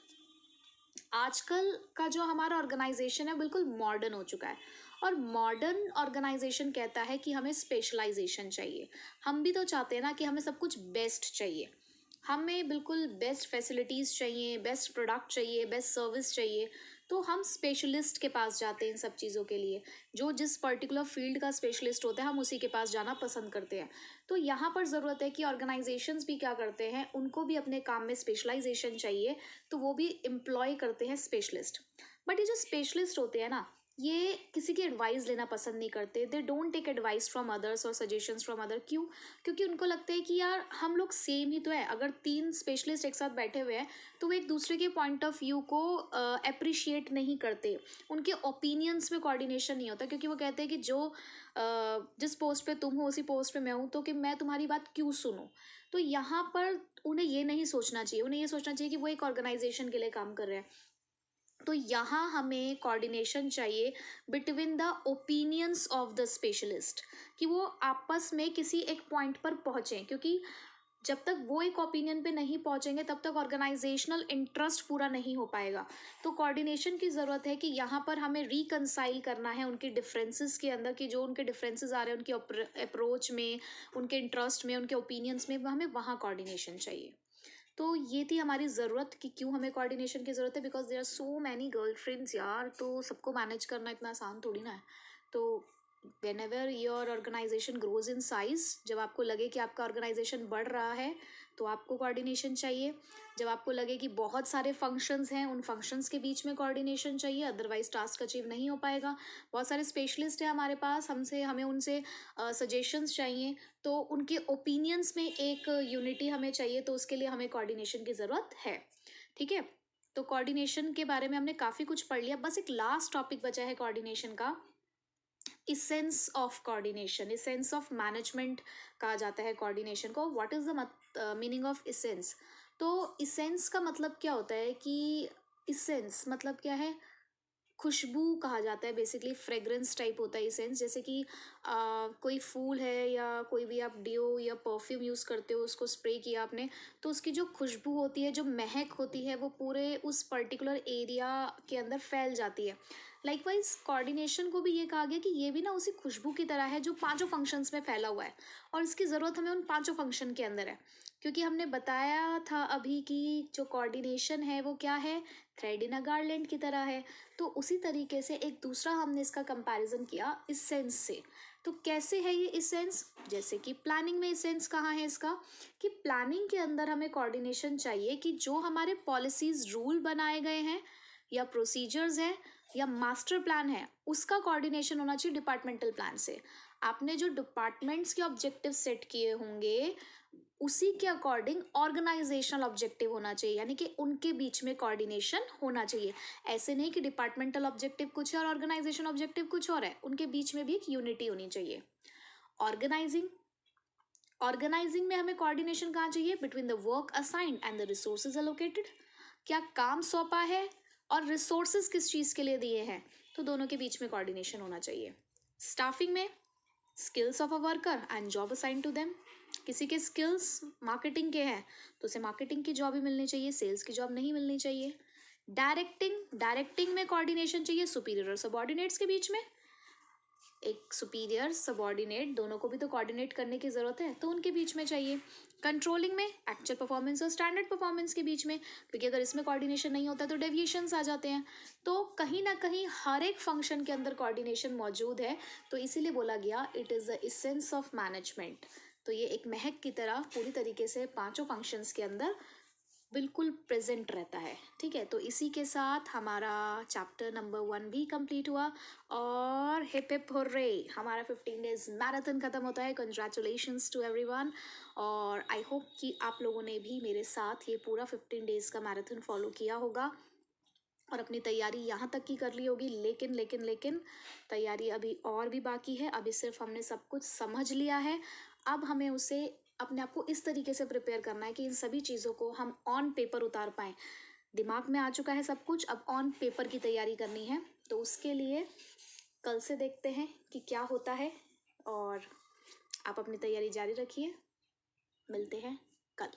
आजकल का जो हमारा ऑर्गेनाइजेशन है बिल्कुल मॉडर्न हो चुका है, और मॉडर्न ऑर्गेनाइजेशन कहता है कि हमें स्पेशलाइजेशन चाहिए। हम भी तो चाहते हैं ना कि हमें सब कुछ बेस्ट चाहिए, हमें बिल्कुल बेस्ट फैसिलिटीज़ चाहिए, बेस्ट प्रोडक्ट चाहिए, बेस्ट सर्विस चाहिए। तो हम स्पेशलिस्ट के पास जाते हैं इन सब चीज़ों के लिए। जो जिस पर्टिकुलर फील्ड का स्पेशलिस्ट होता है हम उसी के पास जाना पसंद करते हैं। तो यहाँ पर ज़रूरत है कि ऑर्गेनाइजेशंस भी क्या करते हैं, उनको भी अपने काम में स्पेशलाइजेशन चाहिए, तो वो भी एम्प्लॉय करते हैं स्पेशलिस्ट। बट ये जो स्पेशलिस्ट होते हैं ना, ये किसी की एडवाइस लेना पसंद नहीं करते। They don't take advice from others और सजेशंस फ्रॉम अदर। क्यों? क्योंकि उनको लगता है कि यार हम लोग सेम ही तो है। अगर 3 स्पेशलिस्ट एक साथ बैठे हुए हैं तो वो एक दूसरे के पॉइंट ऑफ व्यू को अप्रिशिएट नहीं करते, उनके ओपिनियंस में कोऑर्डिनेशन नहीं होता, क्योंकि वो कहते हैं कि जिस पोस्ट पे तुम हो उसी पोस्ट पे मैं हूँ, तो कि मैं तुम्हारी बात क्यों सुनूं। तो यहाँ पर उन्हें ये नहीं सोचना चाहिए, उन्हें ये सोचना चाहिए कि वो एक ऑर्गेनाइजेशन के लिए काम कर रहे हैं। तो यहाँ हमें कोऑर्डिनेशन चाहिए between the opinions of the specialist, कि वो आपस में किसी एक पॉइंट पर पहुँचें, क्योंकि जब तक वो एक ओपिनियन पे नहीं पहुँचेंगे तब तक ऑर्गेनाइजेशनल इंटरेस्ट पूरा नहीं हो पाएगा। तो कोऑर्डिनेशन की ज़रूरत है कि यहाँ पर हमें रिकंसाइल करना है उनके डिफरेंसेस के अंदर, कि जो उनके डिफरेंसेस आ रहे हैं उनकी अप्रोच में, उनके इंटरेस्ट में, उनके ओपिनियंस में, हमें वहाँ कोऑर्डिनेशन चाहिए। तो ये थी हमारी ज़रूरत कि क्यों हमें कोऑर्डिनेशन की ज़रूरत है, because there are so many girlfriends यार, तो सबको मैनेज करना इतना आसान थोड़ी ना है। तो whenever your organization grows in size, जब आपको लगे कि आपका ऑर्गेनाइजेशन बढ़ रहा है तो आपको कोऑर्डिनेशन चाहिए। जब आपको लगे कि बहुत सारे फंक्शंस हैं, उन फंक्शंस के बीच में कोऑर्डिनेशन चाहिए, अदरवाइज टास्क अचीव नहीं हो पाएगा। बहुत सारे स्पेशलिस्ट हैं हमारे पास, हमें उनसे सजेशंस चाहिए, तो उनके ओपिनियंस में एक यूनिटी हमें चाहिए, तो उसके लिए हमें कोऑर्डिनेशन की ज़रूरत है। ठीक है। तो कोऑर्डिनेशन के बारे में हमने काफ़ी कुछ पढ़ लिया, बस एक लास्ट टॉपिक बचा है कोऑर्डिनेशन का, essence of coordination. Essence of management कहा जाता है कोऑर्डिनेशन को। What is the meaning of essence? तो इसेंस का मतलब क्या होता है कि इसेंस मतलब क्या है? खुशबू कहा जाता है, बेसिकली फ्रेग्रेंस टाइप होता है इसेंस। जैसे कि कोई फूल है या कोई भी आप डियो या परफ्यूम यूज़ करते हो, उसको स्प्रे किया आपने, तो उसकी जो खुशबू होती है, जो महक होती है, वो पूरे उस पर्टिकुलर एरिया के अंदर फैल जाती है। लाइकवाइज कोऑर्डिनेशन को भी ये कहा गया कि ये भी ना उसी खुशबू की तरह है जो पांचों फंक्शंस में फैला हुआ है, और इसकी ज़रूरत हमें उन पांचों फंक्शन के अंदर है। क्योंकि हमने बताया था अभी कि जो कोऑर्डिनेशन है वो क्या है? थ्रेड इन अ गार्लैंड की तरह है। तो उसी तरीके से एक दूसरा हमने इसका कंपैरिजन किया इसेंस से। तो कैसे है ये इसेंस? जैसे कि प्लानिंग में इसेंस कहाँ है इसका, कि प्लानिंग के अंदर हमें कोऑर्डिनेशन चाहिए, कि जो हमारे पॉलिसीज रूल बनाए गए हैं या प्रोसीजर्स हैं या मास्टर प्लान है, उसका कोऑर्डिनेशन होना चाहिए डिपार्टमेंटल प्लान से। आपने जो डिपार्टमेंट्स के ऑब्जेक्टिव सेट किए होंगे उसी के अकॉर्डिंग ऑर्गेनाइजेशनल ऑब्जेक्टिव होना चाहिए, यानी कि उनके बीच में कोऑर्डिनेशन होना चाहिए। ऐसे नहीं कि डिपार्टमेंटल ऑब्जेक्टिव कुछ है और ऑर्गेनाइजेशन ऑब्जेक्टिव कुछ और है, उनके बीच में भी एक यूनिटी होनी चाहिए। ऑर्गेनाइजिंग ऑर्गेनाइजिंग में हमें कोऑर्डिनेशन कहाँ चाहिए? Between the work assigned and the resources allocated. क्या काम सौंपा है और रिसोर्सेज किस चीज़ के लिए दिए हैं, तो दोनों के बीच में कोऑर्डिनेशन होना चाहिए। स्टाफिंग में skills of a worker and job assign to them. किसी के स्किल्स मार्केटिंग के हैं तो उसे मार्केटिंग की जॉब ही मिलनी चाहिए, सेल्स की जॉब नहीं मिलनी चाहिए। डायरेक्टिंग में कोऑर्डिनेशन चाहिए सुपीरियर और सबऑर्डिनेट्स के बीच में। एक सुपीरियर सबऑर्डिनेट दोनों को भी तो कोऑर्डिनेट करने की ज़रूरत है, तो उनके बीच में चाहिए। कंट्रोलिंग में एक्चुअल परफॉर्मेंस और स्टैंडर्ड परफॉर्मेंस के बीच में, क्योंकि अगर इसमें कोऑर्डिनेशन नहीं होता तो डेविएशंस आ जाते हैं। तो कहीं ना कहीं हर एक फंक्शन के अंदर कोऑर्डिनेशन मौजूद है, तो इसीलिए बोला गया it is the essence of management. तो ये एक महक की तरह पूरी तरीके से पांचों फंक्शंस के अंदर बिल्कुल प्रेजेंट रहता है। ठीक है, तो इसी के साथ हमारा चैप्टर नंबर 1 भी कंप्लीट हुआ और हिप हिप हुर्रे, हमारा 15 डेज मैराथन ख़त्म होता है। Congratulations to everyone. और आई होप कि आप लोगों ने भी मेरे साथ ये पूरा 15 डेज़ का मैराथन फॉलो किया होगा और अपनी तैयारी यहाँ तक की कर ली होगी। लेकिन तैयारी अभी और भी बाकी है। अभी सिर्फ हमने सब कुछ समझ लिया है, अब हमें उसे अपने आप को इस तरीके से प्रिपेयर करना है कि इन सभी चीज़ों को हम ऑन पेपर उतार पाएँ। दिमाग में आ चुका है सब कुछ, अब ऑन पेपर की तैयारी करनी है। तो उसके लिए कल से देखते हैं कि क्या होता है, और आप अपनी तैयारी जारी रखिए। मिलते हैं कल।